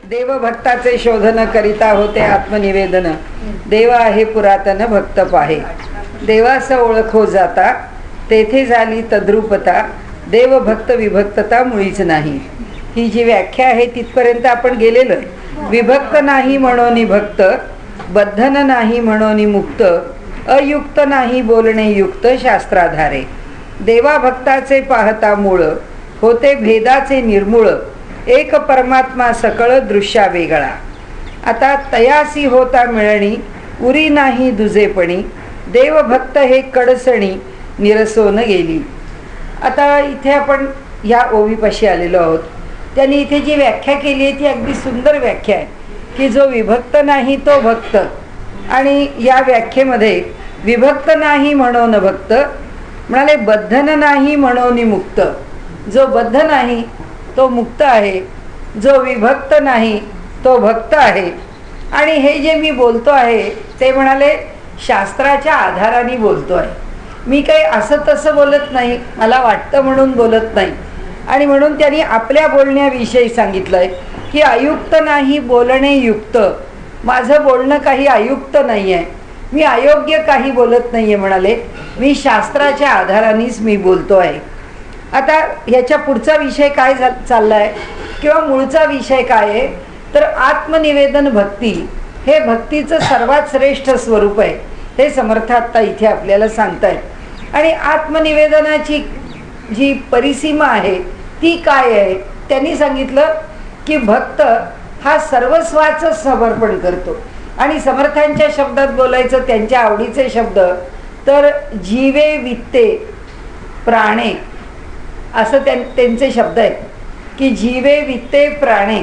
देवभक्ताचे शोधन करिता होते आत्मनिवेदन. देव आहे पुरातन भक्त पाहे. देवास ओळखो जाता तेथे झाली तद्रूपता. देवभक्त विभक्तता मुळीच नाही. ही जी व्याख्या आहे तिथपर्यंत आपण गेलेलो आहे. विभक्त नाही म्हणून भक्त, बद्धन नाही म्हणून मुक्त, अयुक्त नाही बोलणे युक्त शास्त्राधारे. देवा भक्ताचे पाहता मूळ, होते भेदाचे निर्मूळ. एक परमात्मा सकळ दृश्या वेगळा. आता तयासी होता मिळणी, उरी नाही दुजेपणी. देवभक्त हे कडसणी, निरसोन गेली. आता इथे आपण या ओवीपाशी आलेलो आहोत. त्यांनी इथे जी व्याख्या केली आहे ती अगदी सुंदर व्याख्या आहे की जो विभक्त नाही तो भक्त. आणि या व्याख्येमध्ये विभक्त नाही म्हणून भक्त म्हणाले, बद्धन नाही म्हणून मुक्त. जो बद्ध नाही तो मुक्त आहे, जो विभक्त नाही तो भक्त आहे. आणि हे जे मी बोलतो आहे ते म्हणाले शास्त्राच्या आधाराने बोलतो आहे. मी काही असं तसं बोलत नाही, मला वाटतं म्हणून बोलत नाही. आणि म्हणून त्यांनी आपल्या बोलण्याविषयी सांगितलं आहे की अयुक्त नाही बोलणे युक्त. माझं बोलणं काही अयुक्त नाही आहे, मी अयोग्य काही बोलत नाही आहे. म्हणाले मी शास्त्राच्या आधारानेच मी बोलतो आहे. आता ह्याच्या पुढचा विषय काय चालला आहे किंवा मूळचा विषय काय आहे तर आत्मनिवेदन भक्ती हे भक्तीचं सर्वात श्रेष्ठ स्वरूप आहे. हे समर्थ आत्ता इथे आपल्याला सांगतायत. आणि आत्मनिवेदनाची जी परिसीमा आहे ती काय आहे त्यांनी सांगितलं की भक्त हा सर्वस्वाचं समर्पण करतो. आणि समर्थांच्या शब्दात बोलायचं त्यांच्या आवडीचे शब्द तर जीवे वित्ते प्राणे असं त्यांचे शब्द आहेत की जीवे वित्ते प्राणे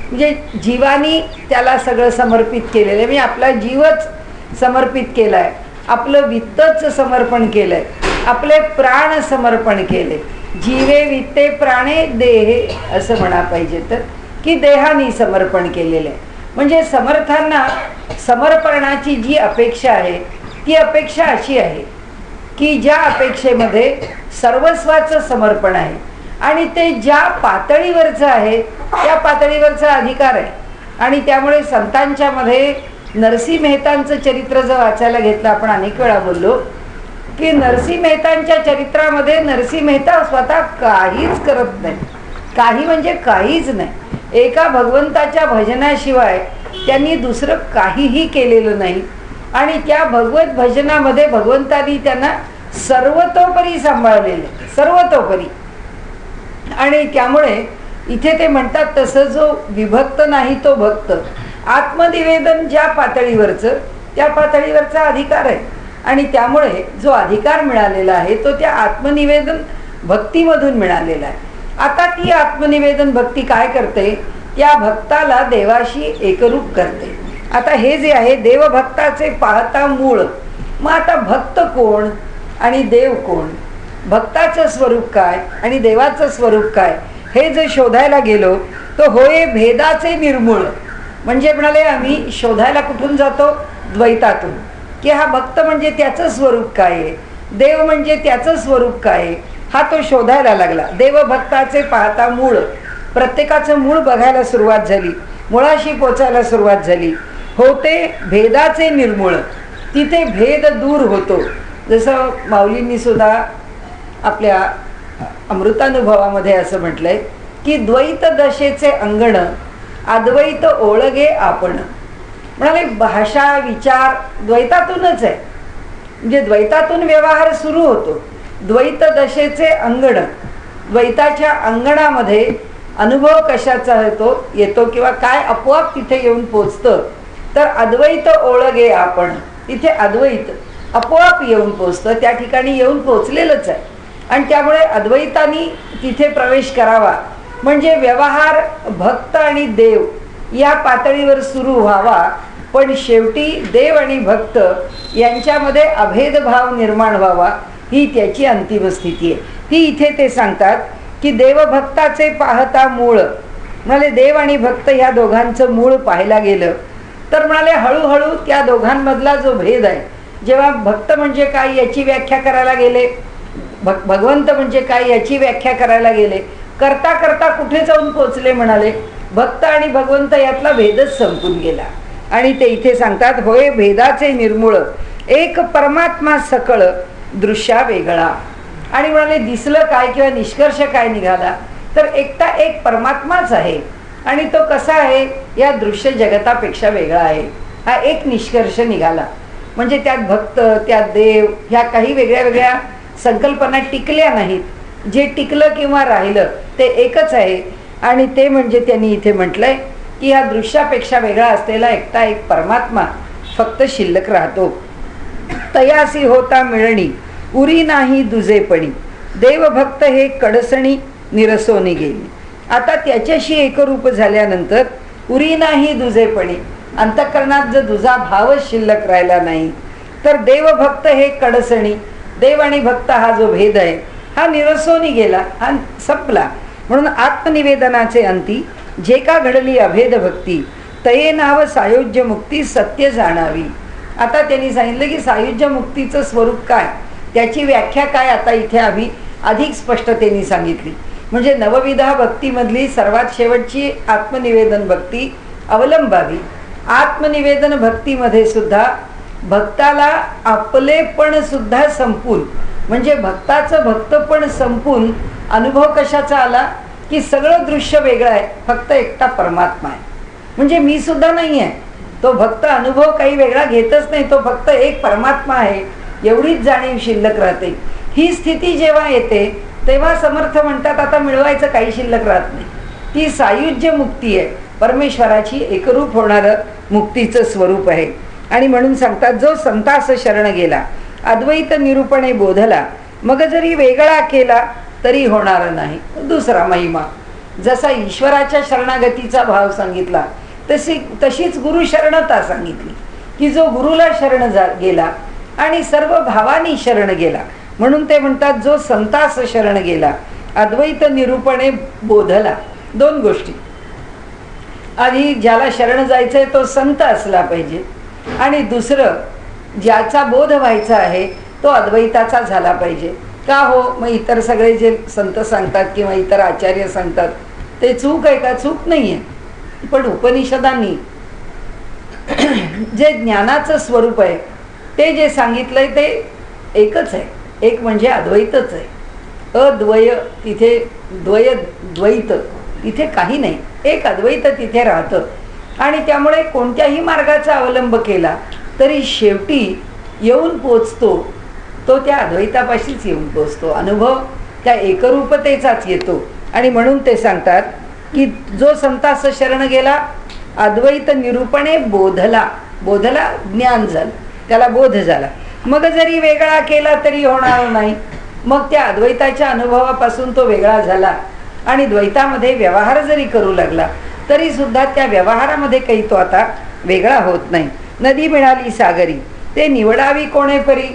म्हणजे जीवानी त्याला सगळं समर्पित केलेलं आहे. म्हणजे आपला जीवच समर्पित केला आहे, आपलं वित्तच समर्पण केलं आहे, आपले प्राण समर्पण केले. जीवे वित्ते प्राणे देहे असं म्हणा पाहिजे तर की देहानी समर्पण केलेलं आहे. म्हणजे समर्थांना समर्पणाची जी अपेक्षा आहे ती अपेक्षा अशी आहे की ज्या अपेक्षेमध्ये सर्वस्वाचं समर्पण आहे आणि ते ज्या पातळीवरचं आहे त्या पातळीवरचा अधिकार आहे. आणि त्यामुळे संतांच्या मध्ये नरसिंह मेहतांचं चरित्र जर वाचायला घेतलं, आपण अनेक वेळा बोललो की नरसिंह मेहतांच्या चरित्रामध्ये नरसिंह मेहता स्वतः काहीच करत नाही. काही म्हणजे काहीच नाही. एका भगवंताच्या भजनाशिवाय त्यांनी दुसरं काहीही केलेलं नाही. आणि त्या भगवत भजनामध्ये भगवंतानी त्यांना सर्वतोपरी सांभाळलेलं, सर्वतोपरी. आणि त्यामुळे इथे ते म्हणतात तसं जो विभक्त नाही तो भक्त. आत्मनिवेदन ज्या पातळीवरचं त्या पातळीवरचा अधिकार आहे. आणि त्यामुळे जो अधिकार मिळालेला आहे तो त्या आत्मनिवेदन भक्तीमधून मिळालेला आहे. आता ती आत्मनिवेदन भक्ती काय करते, त्या भक्ताला देवाशी एकरूप करते. आता हे जे आहे देवभक्ताचे पाहता मूळ. मग आता भक्त कोण आणि देव कोण, भक्ताचं स्वरूप काय आणि देवाचं स्वरूप काय हे जर शोधायला गेलो तर होय भेदाचे निर्मूळ. म्हणजे म्हणाले आम्ही शोधायला कुठून जातो, द्वैतातून. की हा भक्त म्हणजे त्याचं स्वरूप काय आहे, देव म्हणजे त्याचं स्वरूप काय आहे, हा तो शोधायला लागला. देवभक्ताचे पाहता मूळ. प्रत्येकाचं मूळ बघायला सुरुवात झाली, मुळाशी पोचायला सुरुवात झाली. होते भेदाचे निर्मूळ. तिथे भेद दूर होतो. जसं माऊलींनी सुद्धा आपल्या अमृतानुभवामध्ये असं म्हटलंय की द्वैत दशेचे अंगण, अद्वैत ओळगे आपण. म्हणाले भाषा विचार द्वैतातूनच आहे. म्हणजे द्वैतातून व्यवहार सुरू होतो. द्वैत दशेचे अंगण, द्वैताच्या अंगणामध्ये अनुभव कशाचा येतो किंवा काय आपोआप तिथे येऊन पोचतं तर अद्वैत ओळगे आपण. तिथे अद्वैत आपोआप येऊन पोचतं, त्या ठिकाणी येऊन पोचलेलंच आहे. आणि त्यामुळे अद्वैतानी तिथे प्रवेश करावा म्हणजे व्यवहार भक्त आणि देव या पातळीवर सुरू व्हावा. पण शेवटी देव आणि भक्त यांच्यामध्ये अभेदभाव निर्माण व्हावा, ही त्याची अंतिम स्थिती आहे. ती इथे ते सांगतात की देवभक्ताचे पाहता मूळ. म्हणाले देव आणि भक्त ह्या दोघांचं मूळ पाहायला गेलं तर म्हणाले हळूहळू त्या दोघांमधला जो भेद आहे, जेव्हा भक्त म्हणजे काय याची व्याख्या करायला गेले, भगवंत म्हणजे काय याची व्याख्या करायला गेले, करता करता कुठे जाऊन पोचले म्हणाले भक्त आणि भगवंत यातला भेदच संपून गेला. आणि ते इथे सांगतात, होय भेदाचे निर्मूळ एक परमात्मा सकळ दृश्या वेगळा. आणि म्हणाले दिसलं काय किंवा निष्कर्ष काय निघाला तर एकटा एक परमात्माच आहे. आणि तो कसा आहे, या दृश्य जगतापेक्षा वेगळा आहे, हा एक निष्कर्ष निघाला. म्हणजे त्यात भक्त, त्यात देव, ह्या काही वेगळ्या वेगळ्या संकल्पना टिकल्या नाहीत. जे टिकलं किंवा राहिलं ते एकच आहे. आणि ते म्हणजे त्यांनी इथे म्हटलंय की ह्या दृश्यापेक्षा वेगळा असलेला एकटा एक परमात्मा फक्त शिल्लक राहतो. तयासी होता मिळणी उरी नाही दुजेपणी देवभक्त हे कडसणी निरसोनी गेली. आता त्याच्याशी एकरूप झाल्यानंतर उरी नाही दुजेपणी, अंतःकरणात जर दुजा भावच शिल्लक राहिला नाही तर देवभक्त हे कडसणी, देव आणि भक्त हा जो भेद आहे हा निरसोनी गेला, हा संपला. म्हणून आत्मनिवेदनाचे अंती जे का घडली अभेद भक्ती तये नाव सायुज्य मुक्ती सत्य जाणावी. आता त्यांनी सांगितलं की सायुज्य मुक्तीचं स्वरूप काय, त्याची व्याख्या काय आता इथे आम्ही अधिक स्पष्टतेने सांगितली. म्हणजे नवविधा भक्तीमधली सर्वात शेवटची आत्मनिवेदन भक्ती अवलंबावी. आत्मनिवेदन भक्तीमध्ये सुद्धा भक्ताला आपलेपण सुद्धा संपून, म्हणजे भक्ताचं भक्तपण संपून अनुभव कशाचा आला की सगळं दृश्य वेगळं आहे, फक्त एकटा परमात्मा आहे. म्हणजे मी सुद्धा नाही आहे, तो भक्त अनुभव काही वेगळा घेतच नाही, तो फक्त एक परमात्मा आहे एवढीच जाणीव शिल्लक राहते. ही स्थिती जेव्हा येते तेव्हा समर्थ म्हणतात आता मिळवायचं काही शिल्लक राहत नाही. ती सायुज्य मुक्ती आहे, परमेश्वराची एकरूप होणारं मुक्तीचं स्वरूप आहे. आणि म्हणून सांगतात जो संतास शरण गेला अद्वैत निरूपणे बोधला मग जरी वेगळा केला तरी होणार नाही दुसरा महिमा. जसा ईश्वराच्या शरणागतीचा भाव सांगितला तशीच गुरु शरणता सांगितली की जो गुरुला शरण गेला आणि सर्व भावानी शरण गेला. म्हणून ते म्हणतात जो संतास शरण गेला अद्वैत निरूपणे बोधला. दोन गोष्टी, आधी ज्याला शरण जायचंय तो संत असला पाहिजे आणि दुसरं ज्याचा बोध व्हायचा आहे तो अद्वैताचा झाला पाहिजे. का हो, मग इतर सगळे जे संत सांगतात किंवा इतर आचार्य सांगतात ते चूक आहे का? चूक नाही आहे, पण उपनिषदांनी जे ज्ञानाचं स्वरूप आहे ते जे सांगितलंय ते एकच आहे, एक म्हणजे अद्वैतच आहे. अद्वय तिथे द्वैत तिथे काही नाही, एक अद्वैत तिथे राहतं. आणि त्यामुळे कोणत्याही मार्गाचा अवलंब केला तरी शेवटी येऊन पोचतो तो त्या अद्वैतापाशीच येऊन पोचतो. अनुभव त्या एकरूपतेचाच येतो. आणि म्हणून ते सांगतात की जो संतास शरण गेला अद्वैत निरूपणे बोधला, बोधला ज्ञान झालं, त्याला बोध झाला. मग जरी वेगळा केला तरी होणार नाही. मग त्या अद्वैताच्या अनुभवापासून तो वेगळा झाला आणि द्वैतामध्ये व्यवहार जरी करू लागला तरी सुद्धा त्या व्यवहारामध्ये काही तो आता वेगळा होत नाही. नदी मिळाली सागरी ते निवडावी कोणे परी,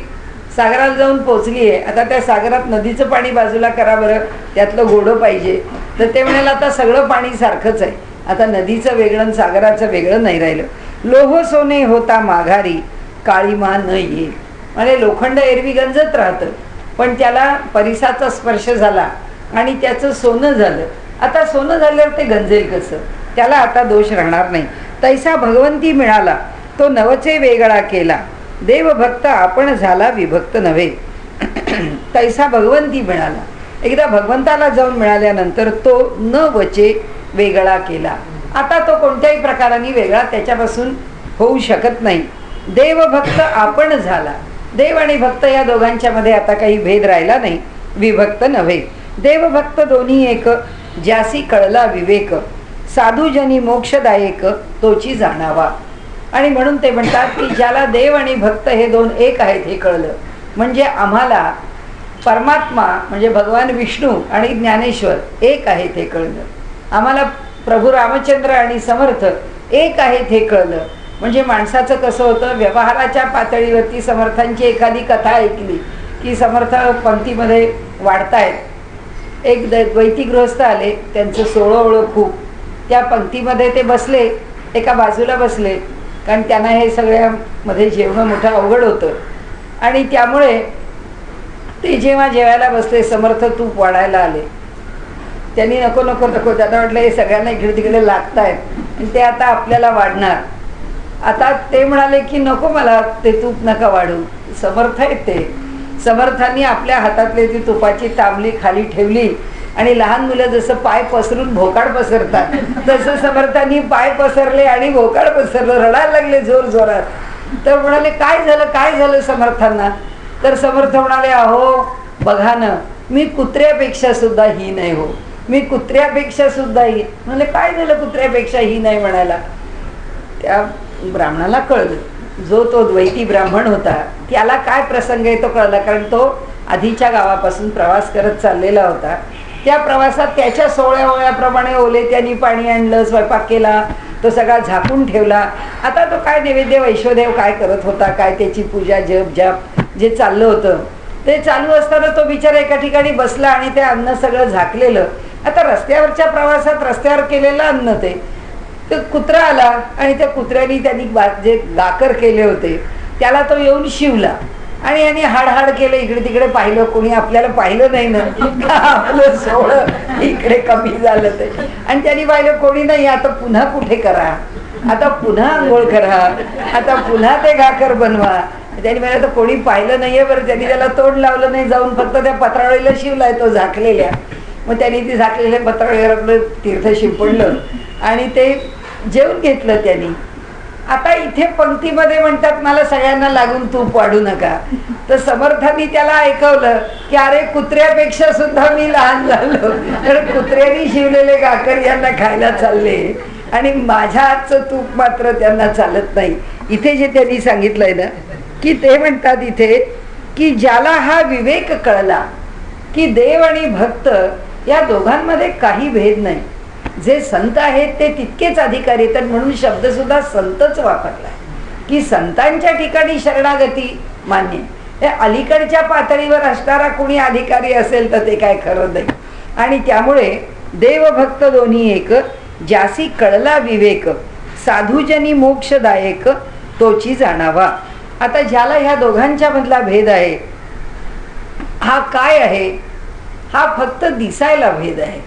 सागराला जाऊन पोचली आहे, आता त्या सागरात नदीचं पाणी बाजूला करा बरं, त्यातलं गोडं पाहिजे. तर ते म्हणाल आता सगळं पाणी सारखंच आहे, आता नदीचं वेगळं सागराचं वेगळं नाही राहिलं. लोह सोने होता माघारी काळीमा न येईल. म्हणजे लोखंड एरवी गंजत राहतं, पण त्याला परिसाचा स्पर्श झाला आणि त्याचं सोनं झालं. आता सोनं झाल्यावर ते गंजेल कसं, त्याला आता दोष राहणार नाही. तैसा भगवंती मिळाला तो नवचे वेगळा केला देवभक्त आपण झाला विभक्त नव्हे. तैसा भगवंती मिळाला, एकदा भगवंताला जाऊन मिळाल्यानंतर तो न वचे वेगळा केला. आता तो कोणत्याही प्रकाराने वेगळा त्याच्यापासून होऊ शकत नाही. देवभक्त आपण झाला, देव आणि भक्त या दोघांच्या मध्ये आता काही भेद राहिला नाही, विभक्त नव्हे. देवभक्त दोन्ही एक ज्यासी कळला विवेक साधुजनी मोक्षदायक तोची जाणावा. आणि म्हणून ते म्हणतात की ज्याला देव आणि भक्त हे दोन एक आहेत हे कळलं, म्हणजे आम्हाला परमात्मा म्हणजे भगवान विष्णू आणि ज्ञानेश्वर एक आहेत हे कळलं, आम्हाला प्रभू रामचंद्र आणि समर्थ एक आहेत हे कळलं. म्हणजे माणसाचं कसं होतं, व्यवहाराच्या पातळीवरती समर्थांची एखादी कथा ऐकली की समर्थ पंक्तीमध्ये वाढतायत. एक द्वैती गृहस्थ आले, त्यांचं 16 ओळख खूप, त्या पंक्तीमध्ये ते बसले, एका बाजूला बसले, कारण त्यांना हे सगळ्यामध्ये जेवणं मोठं अवघड होतं. आणि त्यामुळे ते जेव्हा जेवायला बसले समर्थ तूप वाढायला आले त्यांनी नको नको नको, त्यांना म्हटलं हे सगळ्यांना इकडे तिकडे लागत आहेत आणि ते आता आपल्याला वाढणार. आता ते म्हणाले की नको, मला ते तूप नका वाढू. समर्थ आहेत ते. समर्थांनी आपल्या हातातली ती तुपाची तांबली खाली ठेवली आणि लहान मुलं जसं पाय पसरून भोकाड पसरतात तसं समर्थांनी पाय पसरले आणि भोकाड पसरलं, रडायला लागले जोर जोरात. तर म्हणाले काय झालं काय झालं समर्थांना? तर समर्थ म्हणाले अहो बघा ना, मी कुत्र्यापेक्षा सुद्धा ही नाही हो, मी कुत्र्यापेक्षा सुद्धा ही. म्हणाले काय झालं कुत्र्यापेक्षा ही नाही म्हणायला? त्या ब्राह्मणाला कळलं, जो तो द्वैती ब्राह्मण होता त्याला काय प्रसंग आहे तो कळला, कारण तो आधीच्या गावापासून प्रवास करत चाललेला होता. त्या प्रवासात त्याच्या सोहळ्या वळ्याप्रमाणे ओले त्यांनी पाणी आणलं, स्वयंपाक केला, तो सगळा झाकून ठेवला. आता तो काय नैवेद्य वैश्वदेव काय करत होता, काय त्याची पूजा जप जाप जे चाललं होतं ते चालू असताना तो बिचारा एका ठिकाणी बसला आणि ते अन्न सगळं झाकलेलं. आता रस्त्यावरच्या प्रवासात रस्त्यावर केलेलं अन्न ते कुत्रा आला आणि त्या कुत्र्याने त्यांनी जे गाकर केले होते त्याला तो येऊन शिवला आणि यांनी हाडहाड केलं. इकडे तिकडे पाहिलं, कोणी आपल्याला पाहिलं नाही ना, आपलं सोहळं इकडे कमी झालं ते. आणि त्यांनी पाहिलं कोणी नाही, आता पुन्हा कुठे करा, आता पुन्हा आंघोळ करा, आता पुन्हा ते गाकर बनवा. त्यांनी म्हटलं तर कोणी पाहिलं नाहीये बरं. त्यांनी त्याला तोंड लावलं नाही, जाऊन फक्त त्या पत्रावळीला शिवलाय तो झाकलेल्या. मग त्यांनी ती झाकलेल्या पत्रावळीवर आपलं तीर्थ शिंपडलं आणि ते जेवून घेतलं त्यांनी. आता इथे पंक्तीमध्ये म्हणतात मला सगळ्यांना लागून तूप वाढू नका, तर समर्थांनी त्याला ऐकवलं की अरे कुत्र्यापेक्षा सुद्धा मी लहान झालो, तर कुत्र्यानी शिवलेले गाकर यांना खायला चालले आणि माझ्या हातचं तूप मात्र त्यांना चालत नाही. इथे जे त्यांनी सांगितलंय ना की ते म्हणतात इथे की ज्याला हा विवेक कळला की देव आणि भक्त या दोघांमध्ये काही भेद नाही, जे संत आहेत ते तितकेच अधिकारी येतात, म्हणून शब्द सुद्धा संतच वापरला की संतांच्या ठिकाणी शरणागती मान्य. हे अलीकडच्या पातळीवर असणारा कोणी अधिकारी असेल तर ते काय खरं नाही. आणि त्यामुळे देवभक्त दोन्ही एक, ज्यासी कळला विवेक, साधुजनी मोक्षदायक तोची जाणावा. आता ज्याला ह्या दोघांच्या मधला भेद आहे हा काय आहे? हा फक्त दिसायला भेद आहे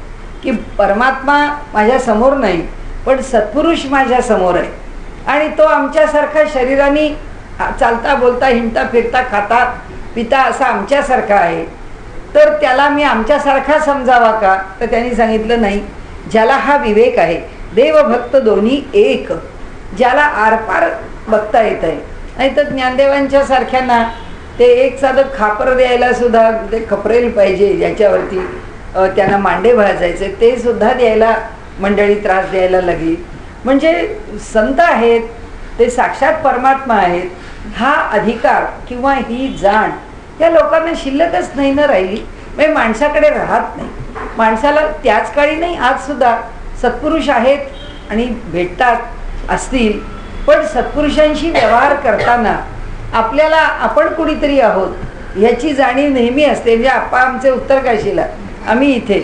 की परमात्मा माझ्या समोर नाही पण सत्पुरुष माझ्या समोर आहे आणि तो आमच्यासारखा शरीराने चालता बोलता हिंडता फिरता खाता पिता असा आमच्यासारखा आहे. तर त्याला मी आमच्यासारखा समजावा का? तर त्यांनी सांगितलं नाही, ज्याला हा विवेक आहे, देवभक्त दोन्ही एक, ज्याला आरपार बघता येत आहे. नाही तर ज्ञानदेवांच्या सारख्यांना ते एक साधं खापर द्यायला सुद्धा ते खपरेल पाहिजे, ज्याच्यावरती त्यांना मांडे भाजायचे ते सुद्धा द्यायला मंडळी त्रास द्यायला लागली. म्हणजे संत आहेत ते साक्षात परमात्मा आहेत, हा अधिकार किंवा ही जाण या लोकांना शिल्लकच नाही ना राहिली. म्हणजे माणसाकडे राहत नाही. माणसाला त्याच काळी नाही, आज सुद्धा सत्पुरुष आहेत आणि भेटतात असतील, पण सत्पुरुषांशी व्यवहार करताना आपल्याला आपण कुणीतरी आहोत ह्याची जाणीव नेहमी असते. म्हणजे आप्पा आमचे उत्तरकाशीला, आम्ही इथे,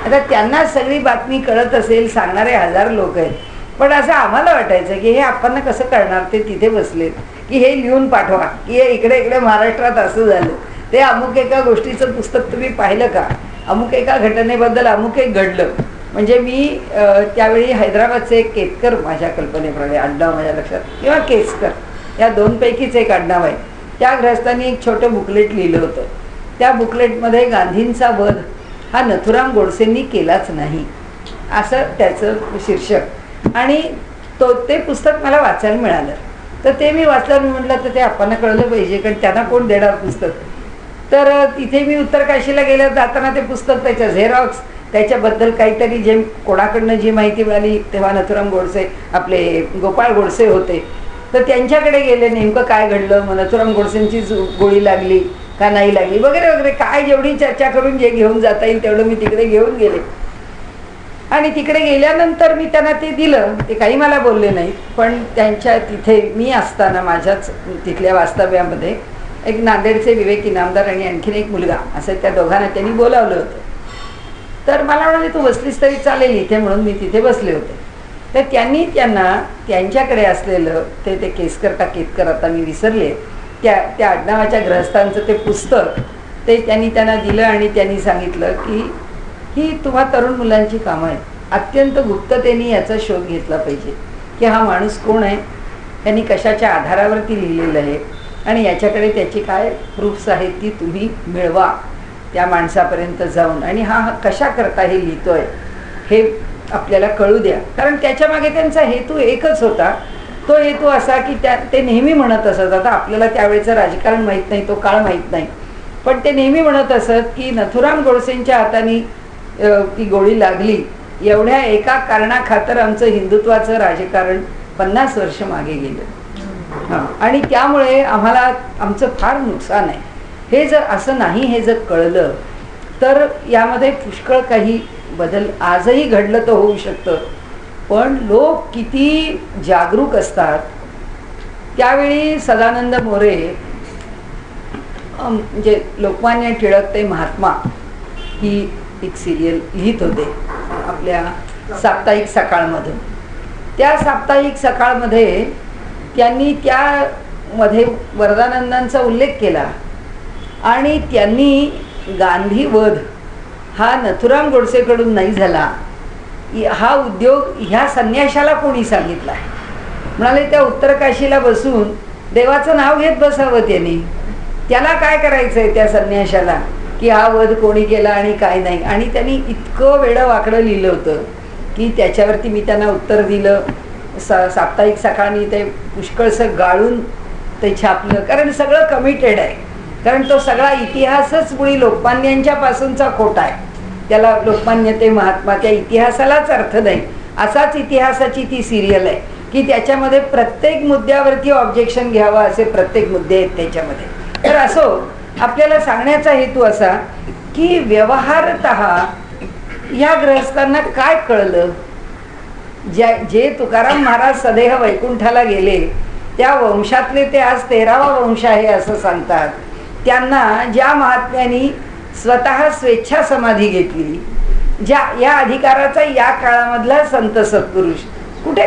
आता त्यांना सगळी बातमी कळत असेल, सांगणारे हजार लोक आहेत, पण असं आम्हाला वाटायचं की हे आप्पांना कसं कळणार, ते तिथे बसलेत की हे लिहून पाठवा की हे इकडे इकडे महाराष्ट्रात असं झालं, ते अमुक एका गोष्टीचं पुस्तक तुम्ही पाहिलं का, अमुक एका घटनेबद्दल अमुक एक घडलं. म्हणजे मी त्यावेळी हैदराबादचे एक केतकर माझ्या कल्पनेप्रमाणे आडनाव माझ्या लक्षात, किंवा केसकर या दोनपैकीच एक आडनाव आहे. त्या ग्रस्तांनी एक छोटं बुकलेट लिहिलं होतं. त्या बुकलेटमध्ये गांधींचा वध हा नथुराम गोडसेंनी केलाच नाही असं त्याचं शीर्षक, आणि ते पुस्तक मला वाचायला मिळालं. तर ते मी वाचलं, मी म्हटलं तर ते आपल्याला कळलं पाहिजे, कारण त्यांना कोण देणार पुस्तक. तर तिथे मी उत्तरकाशीला गेल्यावर जाताना ते पुस्तक, त्याच्या झेरॉक्स, त्याच्याबद्दल काहीतरी जे कोणाकडनं जी माहिती मिळाली, तेव्हा नथुराम गोडसे आपले गोपाळ गोडसे होते, तर त्यांच्याकडे गेले, नेमकं काय घडलं, मग नथुराम गोडसेंची गोळी लागली का नाही लागली वगैरे वगैरे, काय जेवढी चर्चा करून जे घेऊन जाता येईल तेवढं मी तिकडे घेऊन गेले. आणि तिकडे गेल्यानंतर मी त्यांना ते दिलं. ते काही मला बोलले नाहीत, पण त्यांच्या तिथे मी असताना माझ्याच तिथल्या वास्तव्यामध्ये एक नांदेडचे विवेक इनामदार आणि आणखीन एक मुलगा, असं त्या दोघांना त्यांनी बोलावलं होतं. तर मला म्हणाले तू बसलीस तरी चालेल इथे, म्हणून मी तिथे बसले होते. तर त्यांनी त्यांना त्यांच्याकडे असलेलं ते केसकर का केतकर आता मी विसरले, त्या आडनावाच्या ग्रहस्थांचं ते पुस्तक ते त्यांनी त्यांना दिलं आणि त्यांनी सांगितलं की ही तुम्हा तरुण मुलांची कामं आहेत. अत्यंत गुप्ततेने याचा शोध घेतला पाहिजे की हा माणूस कोण आहे, यांनी कशाच्या आधारावरती लिहिलेलं आहे आणि याच्याकडे त्याची काय प्रूफ्स आहेत ती तुम्ही मिळवा त्या माणसापर्यंत जाऊन, आणि हा कशा करता हे लिहितोय हे आपल्याला कळू द्या. कारण त्याच्यामागे त्यांचा हेतू एकच होता. तो हेतू असा की ते नेहमी म्हणत असत, आता आपल्याला त्यावेळेचं राजकारण माहीत नाही, तो काळ माहीत नाही, पण ते नेहमी म्हणत असत की नथुराम गोडसेंच्या हाताने ती गोळी लागली एवढ्या एका कारणाखातर आमचं हिंदुत्वाचं राजकारण 50 वर्ष मागे गेलं. हां, आणि त्यामुळे आम्हाला आमचं फार नुकसान आहे. हे जर असं नाही, हे जर कळलं तर यामध्ये पुष्कळ काही बदल आजही घडलं तर होऊ शकतं. पण लोक किती जागरूक असतात. त्यावेळी सदानंद मोरे म्हणजे लोकमान्य टिळक ते महात्मा ही एक सिरियल लिहित होते आपल्या साप्ताहिक सकाळमधून. त्या साप्ताहिक सकाळमध्ये त्यांनी त्यामध्ये वरदानंदांचा उल्लेख केला आणि त्यांनी गांधी वध हा नथुराम गोडसेकडून नाही झाला, हा उद्योग ह्या संन्याशाला कोणी सांगितला. म्हणाले त्या उत्तरकाशीला बसून देवाचं नाव घेत बसावं त्यांनी. त्याला काय करायचं आहे त्या संन्याशाला की हा वध कोणी केला आणि काय नाही. आणि त्यांनी इतकं वेडं वाकडं लिहिलं होतं की त्याच्यावरती मी त्यांना उत्तर दिलं. साप्ताहिक सकाळनी ते पुष्कळसं गाळून ते छापलं, कारण सगळं कमिटेड आहे. कारण तो सगळा इतिहासच मुळी लोकमान्यांच्या पासूनचा खोटा आहे. त्याला लोकमान्य ते महात्मा त्या इतिहासालाच अर्थ नाही. असाच इतिहासाची ती सिरियल आहे की त्याच्यामध्ये प्रत्येक मुद्द्यावरती ऑब्जेक्शन घ्यावा असे प्रत्येक मुद्दे आहेत त्याच्यामध्ये. तर असो, आपल्याला सांगण्याचा हेतू असा की व्यवहारतः या गृहस्थांना काय कळलं. जे तुकाराम महाराज सदेह वैकुंठाला गेले त्या वंशातले ते आज 13वा वंश आहे असं सांगतात. त्यांना ज्या महात्म्यांनी स्वतः स्वेच्छा समाधी घेतली, ज्या या अधिकाराचा या काळामधला संत सत्पुरुष कुठे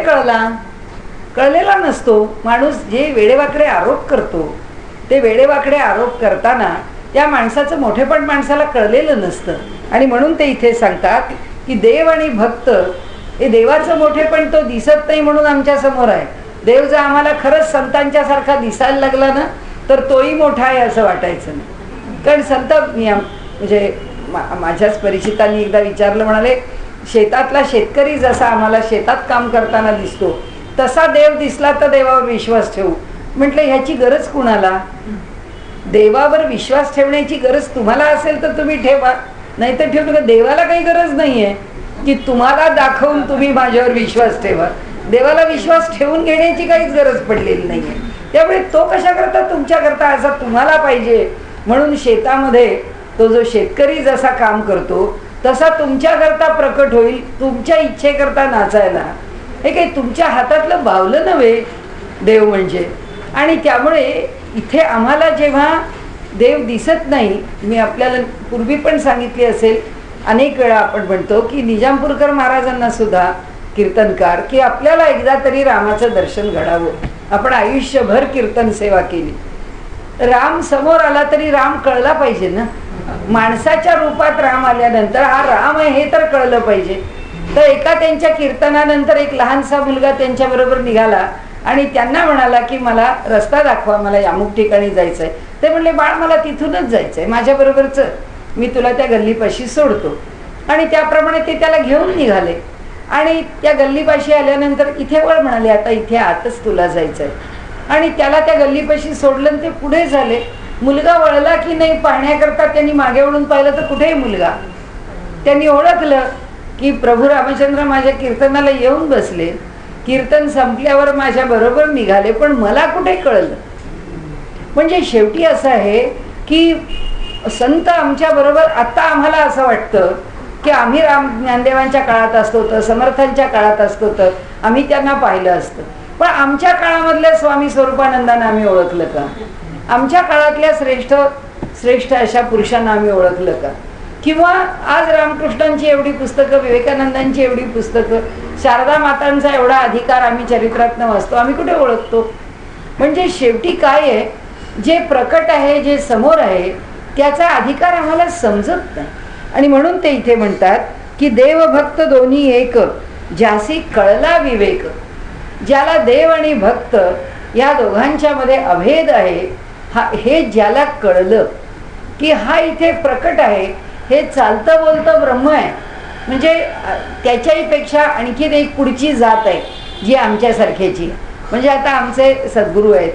कळलेला नसतो. माणूस जे वेडेवाकडे आरोप करतो ते वेडेवाकडे आरोप करताना त्या माणसाचं मोठेपण माणसाला कळलेलं नसतं. आणि म्हणून ते इथे सांगतात की देव आणि भक्त हे देवाचं मोठेपण तो दिसत नाही म्हणून आमच्या समोर आहे. देव जर आम्हाला खरंच संतांच्या सारखा दिसायला लागला ना तर तोही मोठा आहे असं वाटायचं नाही. कारण संत म्हणजे माझ्याच परिचितांनी एकदा विचारलं, म्हणाले शेतातला शेतकरी जसा आम्हाला शेतात काम करताना दिसतो तसा देव दिसला तर देवावर विश्वास ठेवू. म्हटलं ह्याची गरज कुणाला. देवावर विश्वास ठेवण्याची गरज तुम्हाला असेल तर तुम्ही ठेवा, नाही तर ठेवू नका. देवाला काही गरज नाही आहे की तुम्हाला दाखवून तुम्ही माझ्यावर विश्वास ठेवा. देवाला विश्वास ठेवून घेण्याची काहीच गरज पडलेली नाही आहे. त्यामुळे तो कशा करता तुमच्या करता असा तुम्हाला पाहिजे. म्हणून शेतामध्ये तो जो शेतकरी जसा काम करतो तसा तुमच्या करता प्रकट होईल, तुमच्या इच्छेकरता नाचायला. हे काही तुमच्या हातातलं बावलं नव्हे देव म्हणजे. आणि त्यामुळे इथे आम्हाला जेव्हा देव दिसत नाही, मी आपल्याला पूर्वी पण सांगितली असेल अनेक वेळा आपण म्हणतो की निजामपूरकर महाराजांना सुद्धा कीर्तनकार की आपल्याला एकदा तरी रामाचं दर्शन घडावं. आपण आयुष्यभर कीर्तन सेवा केली, राम समोर आला तरी राम कळला पाहिजे ना. माणसाच्या रूपात राम आल्यानंतर हा राम आहे हे तर कळलं पाहिजे. तर एका त्यांच्या कीर्तनानंतर एक लहानसा मुलगा त्यांच्याबरोबर निघाला आणि त्यांना म्हणाला की मला रस्ता दाखवा, मला अमुक ठिकाणी जायचं आहे. ते म्हणले बाळ मला तिथूनच जायचं आहे, माझ्याबरोबरच मी तुला त्या गल्लीपाशी सोडतो. आणि त्याप्रमाणे ते त्याला घेऊन निघाले. आणि त्या गल्लीपाशी आल्यानंतर इथे वळ म्हणाले, आता इथे आतच तुला जायचं आहे. आणि त्याला त्या गल्लीपाशी सोडलं आणि ते पुढे झाले. मुलगा वळला की नाही पाहण्याकरता त्यांनी मागे वळून पाहिलं तर कुठेही मुलगा. त्यांनी ओळखलं की प्रभू रामचंद्र माझ्या कीर्तनाला येऊन बसले, कीर्तन संपल्यावर माझ्या बरोबर निघाले, पण मला कुठे कळलं. म्हणजे शेवटी असं आहे की संत आमच्या बरोबर. आता आम्हाला असं वाटतं की आम्ही ज्ञानदेवांच्या काळात असतो तर समर्थांच्या काळात असतो तर आम्ही त्यांना पाहिलं असतं, पण आमच्या काळामधल्या स्वामी स्वरूपानंदांना आम्ही ओळखलं का. आमच्या काळातल्या श्रेष्ठ अशा पुरुषांना आम्ही ओळखलं का. किंवा आज रामकृष्णांची एवढी पुस्तकं, विवेकानंदांची एवढी पुस्तकं, शारदा मातांचा एवढा अधिकार आम्ही चरित्रातनं वाचतो, आम्ही कुठे ओळखतो. म्हणजे शेवटी काय आहे, जे प्रकट आहे, जे समोर आहे त्याचा अधिकार आम्हाला समजत नाही. आणि म्हणून ते इथे म्हणतात की देवभक्त दोन्ही एक, ज्यासी कळला विवेक. ज्याला देव आणि भक्त या दोघांच्या मध्ये अभेद आहे, हे ज्याला कळलं की हा इथे प्रकट आहे, हे चालतं बोलतं ब्रह्म आहे, म्हणजे त्याच्याही पेक्षा आणखीन एक पुढची जात आहे जी आमच्यासारख्याची. म्हणजे आता आमचे सद्गुरू आहेत,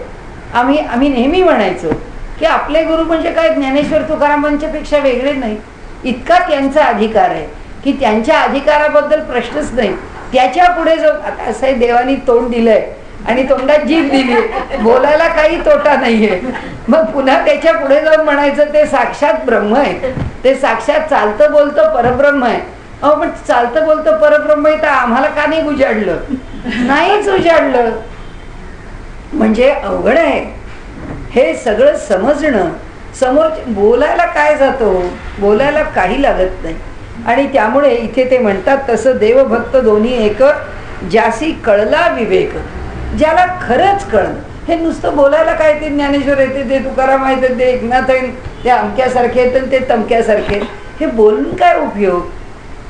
आम्ही नेहमी म्हणायचो की आपले गुरु म्हणजे काय ज्ञानेश्वर तुकारामांच्या पेक्षा वेगळे नाही. इतका त्यांचा अधिकार आहे की त्यांच्या अधिकाराबद्दल प्रश्नच नाही. त्याच्या पुढे जो आता असं आहे, देवानी तोंड दिलंय आणि तोंडात जीभ दिली, बोलायला काही तोटा नाहीये. मग पुन्हा त्याच्या पुढे जाऊन म्हणायचं ते साक्षात ब्रह्म आहे, ते साक्षात चालतं बोलतं परब्रह्म आहे. अहो पण चालतं बोलतं परब्रह्म आहे तर आम्हाला का नाही उजाडलं? नाहीच उजाडलं. म्हणजे अवघड आहे हे सगळं समजणं. समोर बोलायला काय जातो, बोलायला काही लागत नाही. आणि त्यामुळे इथे ते म्हणतात तसं देवभक्त दोन्ही एक, ज्यासी कळला विवेक. ज्याला खरंच कळलं, हे नुसतं बोलायला काय, ते ज्ञानेश्वर येते, ते तुकाराम आहेत, ते एकनाथ आहे, ते अमक्यासारखे आहेत, ते तमक्यासारखे, हे बोलून काय उपयोग,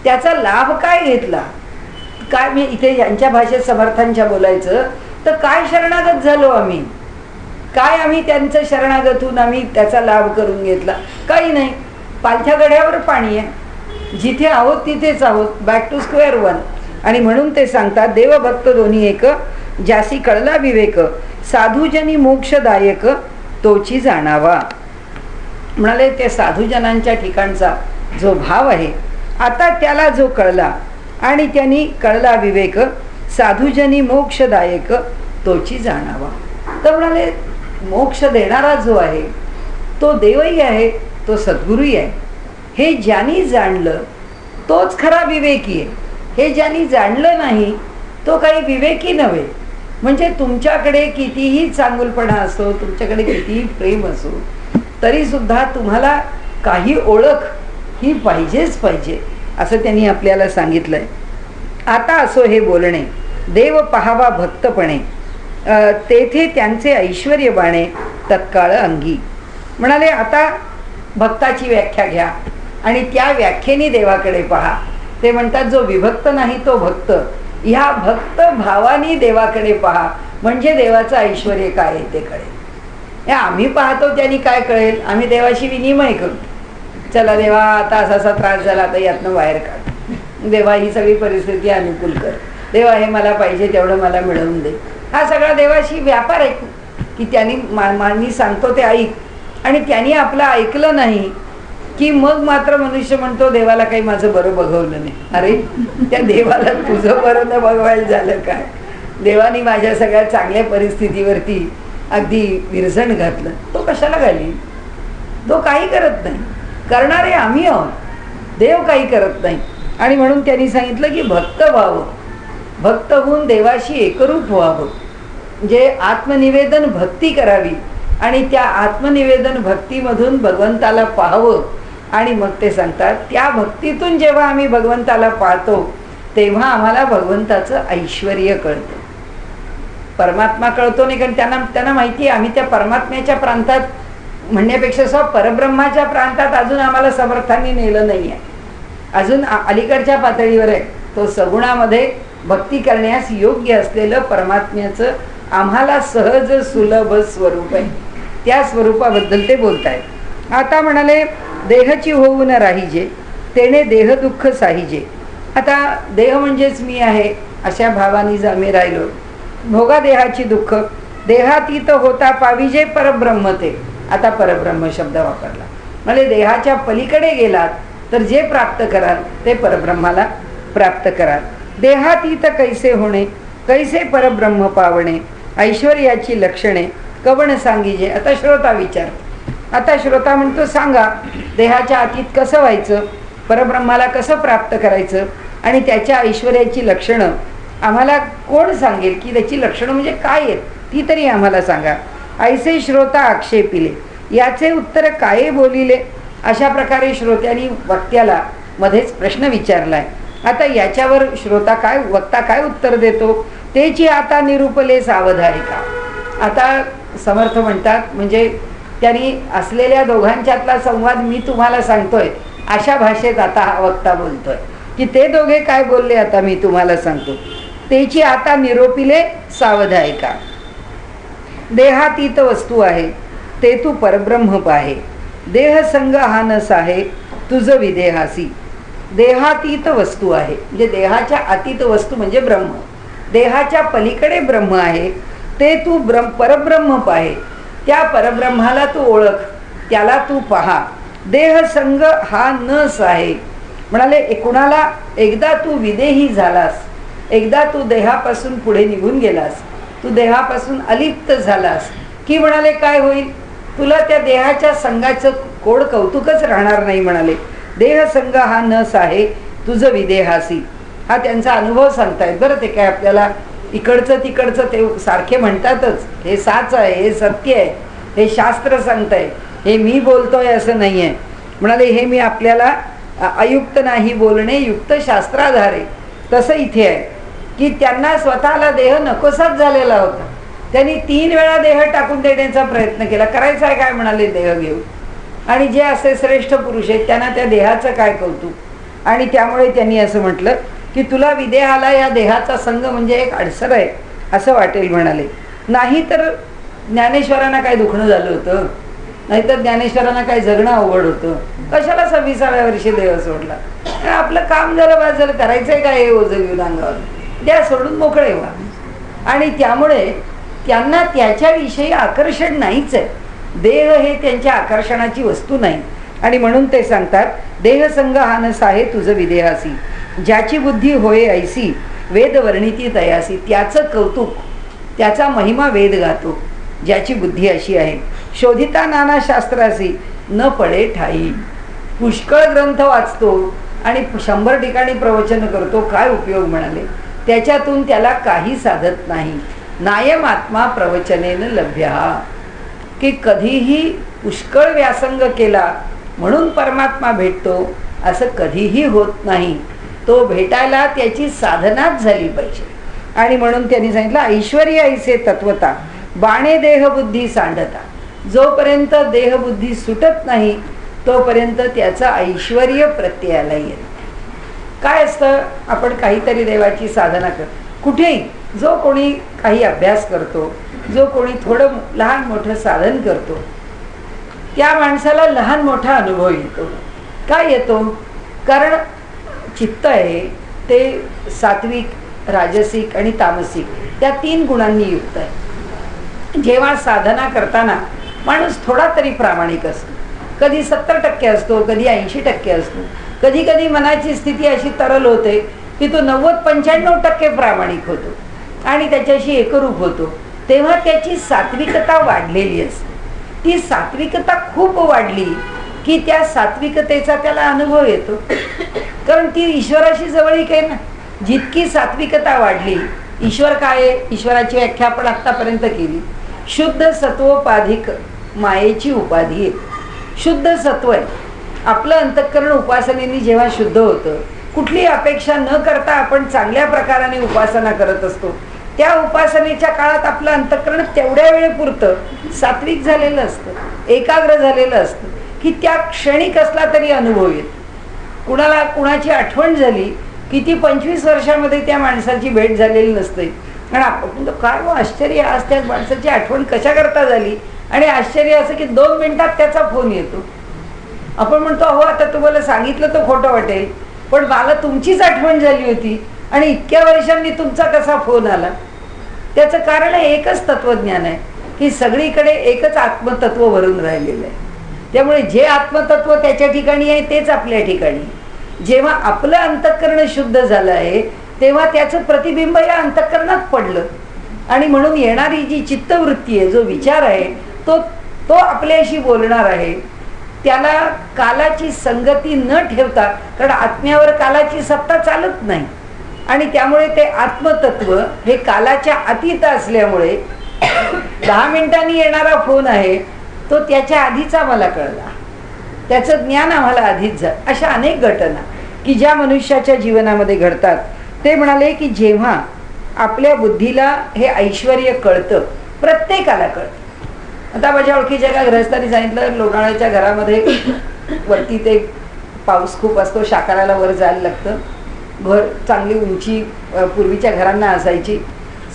त्याचा लाभ काय घेतला काय. मी इथे यांच्या भाषेत समर्थांच्या बोलायचं तर काय शरणागत झालो आम्ही, काय आम्ही त्यांचं शरणागत होऊन आम्ही त्याचा लाभ करून घेतला, काही नाही. पालथ्या गड्यावर पाणी आहे, जिथे आहोत तिथेच आहोत, बॅक टू स्क्वेअर वन. आणि म्हणून ते सांगतात देवभक्त दोन्ही एक, ज्यासी कळला विवेक, साधुजनी मोक्षदायक तोची जाणावा. म्हणाले ते साधुजनांच्या ठिकाणचा जो भाव आहे, आता त्याला जो कळला आणि त्यांनी कळला विवेक, साधुजनी मोक्षदायक तोची जाणावा. तर म्हणाले मोक्ष देणारा जो आहे तो देवही आहे, तो सद्गुरूही आहे. हे ज्यांनी जाणलं तोच खरा विवेकी आहे. हे ज्यांनी जाणलं नाही तो काही विवेकी नव्हे. म्हणजे तुमच्याकडे कितीही चांगुलपणा असो, तुमच्याकडे कितीही प्रेम असो, तरी सुद्धा तुम्हाला काही ओळख ही पाहिजेच पाहिजे, असं त्यांनी आपल्याला सांगितलंय. आता असो हे बोलणे, देव पहावा भक्तपणे, तेथे त्यांचे ऐश्वर्य बाणे तत्काळ अंगी. म्हणाले आता भक्ताची व्याख्या घ्या आणि त्या व्याख्येने देवाकडे पहा. ते म्हणतात जो विभक्त नाही तो भक्त, ह्या भक्त भावानी देवाकडे पहा, म्हणजे देवाचं ऐश्वर्य काय आहे ते कळेल. आम्ही पाहतो त्यांनी काय कळेल, आम्ही देवाशी विनिमय करू, चला देवा आता असा त्रास झाला, आता यातनं बाहेर काढ, देवा ही सगळी परिस्थिती अनुकूल कर, देवा हे मला पाहिजे तेवढं मला मिळवून दे. हा सगळा देवाशी व्यापार आहे की त्यांनी मी सांगतो ते ऐक, आणि त्यांनी आपलं ऐकलं नाही की मग मात्र मनुष्य म्हणतो देवाला काही माझं बरं बघवलं नाही. अरे त्या देवाला तुझं बरं न बघवायला झालं काय, देवानी माझ्या सगळ्या चांगल्या परिस्थितीवरती अगदी विरजण घातलं, तो कशाला घाली, तो काही करत नाही. करणारे आम्ही आहोत, देव काही करत नाही. आणि म्हणून त्यांनी सांगितलं की भक्त व्हावं, भक्त होऊन देवाशी एकरूप व्हावं, म्हणजे आत्मनिवेदन भक्ती करावी आणि त्या आत्मनिवेदन भक्तीमधून भगवंताला पाहावं. आणि मग ते सांगतात त्या भक्तीतून जेव्हा आम्ही भगवंताला पाहतो तेव्हा आम्हाला भगवंताचं ऐश्वर्य कळतं, परमात्मा कळतो नाही. कारण त्यांना माहिती आहे आम्ही त्या परमात्म्याच्या प्रांतात म्हणण्यापेक्षा परब्रह्माच्या प्रांतात अजून आम्हाला समर्थांनी नेलं नाही आहे, अजून अलीकडच्या पातळीवर आहे. तो सगुणामध्ये भक्ती करण्यास योग्य असलेलं परमात्म्याचं आम्हाला सहज सुलभ स्वरूप आहे, त्या स्वरूपाबद्दल ते बोलत आहेत. आता म्हणाले देहची होऊ न राहिजे, तेने देह दुःख साहिजे. आता देह म्हणजेच मी आहे अशा भावानी जर आम्ही राहिलो, भोगा देहाची दुःख, देहातीत होता पाविजे परब्रह्म ते. आता परब्रह्म शब्द वापरला, म्हणजे देहाच्या पलीकडे गेलात तर जे प्राप्त कराल ते परब्रह्माला प्राप्त कराल. देहातीत कैसे होणे, कैसे परब्रह्म पावणे, ऐश्वर्याची लक्षणे कवण सांगीजे. आता श्रोता विचार, आता श्रोता म्हणतो सांगा देहाच्या अतीत कसं व्हायचं, परब्रह्माला कसं प्राप्त करायचं, आणि त्याच्या ऐश्वर्याची लक्षणं आम्हाला कोण सांगेल की त्याची लक्षणं म्हणजे काय आहेत ती तरी आम्हाला सांगा. ऐसे श्रोता आक्षेपिले, याचे उत्तर काय बोलिले. अशा प्रकारे श्रोत्यांनी वक्त्याला मध्येच प्रश्न विचारलाय. आता याच्यावर श्रोता काय, वक्ता काय उत्तर देतो तेची आता निरूपले सावधारिका. आता समर्थ म्हणतात म्हणजे त्यांनी असलेल्या दोघांच्यातला संवाद मी तुम्हाला सांगतोय, अशा भाषेत आता हा वक्ता बोलतोय की ते दोघे काय बोलले आता मी तुम्हाला सांगतो. त्याची आता निरोपिले सावध ऐका. देहातीत वस्तू आहे ते तू परब्रह्म पाहे. देहसंग हा नस आहे तुझ विदेहासी. देहातीत वस्तू आहे म्हणजे देहाच्या अतीत वस्तू म्हणजे ब्रह्म. देहाच्या पलीकडे ब्रह्म आहे ते तू परब्रह्म पाहे. त्या परब्रह्माला तू ओळख, त्याला तू पहा. देहसंग हा नस आहे म्हणाले. कुणाला एकदा तू विदेही झालास, एकदा तू देहापासून पुढे निघून गेलास, तू देहापासून अलिप्त झालास की म्हणाले काय होईल, तुला त्या देहाच्या संघाचं कोड कौतुकच राहणार नाही म्हणाले. देहसंग हा नस आहे तुझं विदेहासी. हा त्यांचा अनुभव सांगतायत बरं. ते काय आपल्याला इकडचं तिकडचं ते सारखे म्हणतातच. हे साच आहे, हे सत्य आहे, हे शास्त्र सांगतंय, हे मी बोलतोय असं नाही आहे म्हणाले. हे मी आपल्याला अयुक्त नाही बोलणे, युक्त शास्त्राधारे. तसं इथे आहे की त्यांना स्वतःला देह नकोसाच झालेला होता. त्यांनी 3 वेळा देह टाकून देण्याचा प्रयत्न केला. करायचा आहे काय म्हणाले देह घेऊन. आणि जे असे श्रेष्ठ पुरुष आहेत त्यांना त्या देहाचं काय कौतुक. आणि त्यामुळे त्यांनी असं म्हटलं की तुला विदेहाला या देहाचा संग म्हणजे एक अडसर आहे असं वाटेल म्हणाले. नाही तर ज्ञानेश्वरांना काय दुखणं झालं होतं, नाहीतर ज्ञानेश्वरांना काय जगणं अवघड होतं. कशाला 26व्या वर्षी देह सोडला. आपलं काम झालं, बस झालं, करायचंय काय हे ओझं घेऊन अंगावर, द्या सोडून मोकळे व्हा. आणि त्यामुळे त्यांना त्याच्याविषयी आकर्षण नाहीच आहे. देह हे त्यांच्या आकर्षणाची वस्तू नाही. आणि म्हणून ते सांगतात देहसंग हा नस आहे तुझं विदेहासी. ज्याची बुद्धी होय ऐसी वेद वर्णिती तयासी. त्याचं कौतुक, त्याचा महिमा वेद गातो. ज्याची बुद्धी अशी आहे. शोधिता नाना शास्त्रासी न पडे ठाई. पुष्कळ ग्रंथ वाचतो आणि 100 ठिकाणी प्रवचन करतो, काय उपयोग म्हणाले. त्याच्यातून त्याला काही साधत नाही. नायम आत्मा प्रवचनेन लभ्य. की कधीही पुष्कळ व्यासंग केला म्हणून परमात्मा भेटतो असं कधीही होत नाही. तो भेटायला त्याची साधनाच झाली पाहिजे. आणि म्हणून त्यांनी सांगितलं ऐश्वर्य ऐसे तत्वता बाणे देहबुद्धी सांडता. जोपर्यंत देहबुद्धी सुटत नाही तोपर्यंत त्याचं ऐश्वर्य प्रत्ययाला येत. काय असतं, आपण काहीतरी देवाची साधना कुठेही जो कोणी काही अभ्यास करतो, जो कोणी थोडं लहान मोठं साधन करतो, त्या माणसाला लहान मोठा अनुभव येतो. काय येतो, कारण चित्त आहे ते सात्विक, राजसिक आणि तामसिक त्या 3 गुणांनी युक्त आहे. जेव्हा साधना करताना माणूस थोडा तरी प्रामाणिक असतो. कधी 70% असतो, कधी 80% असतो. कधी कधी मनाची स्थिती अशी तरल होते की तो 90-95% प्रामाणिक होतो आणि त्याच्याशी एकरूप होतो. तेव्हा त्याची सात्विकता वाढलेली असते. ती सात्विकता खूप वाढली की त्या सात्विकतेचा त्याला अनुभव येतो. कारण ती ईश्वराशी जवळीक आहे ना. जितकी सात्विकता वाढली, ईश्वर काय आहे, ईश्वराची व्याख्या आपण आत्तापर्यंत केली. शुद्ध सत्वोपाधिक मायेची उपाधी आहे. शुद्ध सत्व आहे. आपलं अंतःकरण उपासनेने जेव्हा शुद्ध होतं, कुठली अपेक्षा न करता आपण चांगल्या प्रकाराने उपासना करत असतो. त्या उपासनेच्या काळात आपलं अंतःकरण तेवढ्या वेळेपुरतं सात्विक झालेलं असतं, एकाग्र झालेलं असतं की त्या क्षणी कसला तरी अनुभव येतो. कुणाला कुणाची आठवण झाली की ती 25 वर्षामध्ये त्या माणसाची भेट झालेली नसते. आणि आपण काय आश्चर्य, आज त्या माणसाची आठवण कशा करता झाली. आणि आश्चर्य असं की 2 मिनिटात त्याचा फोन येतो. आपण म्हणतो अहो आता तुम्हाला सांगितलं तर खोटं वाटेल, पण मला तुमचीच आठवण झाली होती आणि इतक्या वर्षांनी तुमचा कसा फोन आला. त्याचं कारण एकच तत्वज्ञान आहे की सगळीकडे एकच आत्मतत्व भरून राहिलेलं आहे. त्यामुळे जे आत्मतत्व त्याच्या ठिकाणी आहे तेच आपल्या ठिकाणी. जेव्हा आपलं अंतःकरण शुद्ध झालं आहे तेव्हा त्याचं प्रतिबिंब या अंतःकरणात पडलं. आणि म्हणून येणारी जी चित्तवृत्ती आहे, जो विचार आहे, तो आपल्याशी बोलणार आहे. त्याला कालाची संगती न ठेवता, कारण आत्म्यावर कालाची सत्ता चालत नाही. आणि त्यामुळे ते आत्मतत्व हे कालाच्या अतीत असल्यामुळे 10 मिनिटांनी येणारा फोन आहे तो त्याच्या आधीचा मला कळला, त्याचं ज्ञान आम्हाला आधीच झालं. अशा अनेक घटना की ज्या मनुष्याच्या जीवनामध्ये घडतात. ते म्हणाले की जेव्हा आपल्या बुद्धीला हे ऐश्वर्य कळतं, प्रत्येकाला कळतं. आता माझ्या ओळखीच्या एका गृहस्थांनी सांगितलं, लोणावळ्याच्या घरामध्ये वरती ते पाऊस खूप असतो, शाकाराला वर जायला लागतं. घर चांगली उंची पूर्वीच्या घरांना असायची,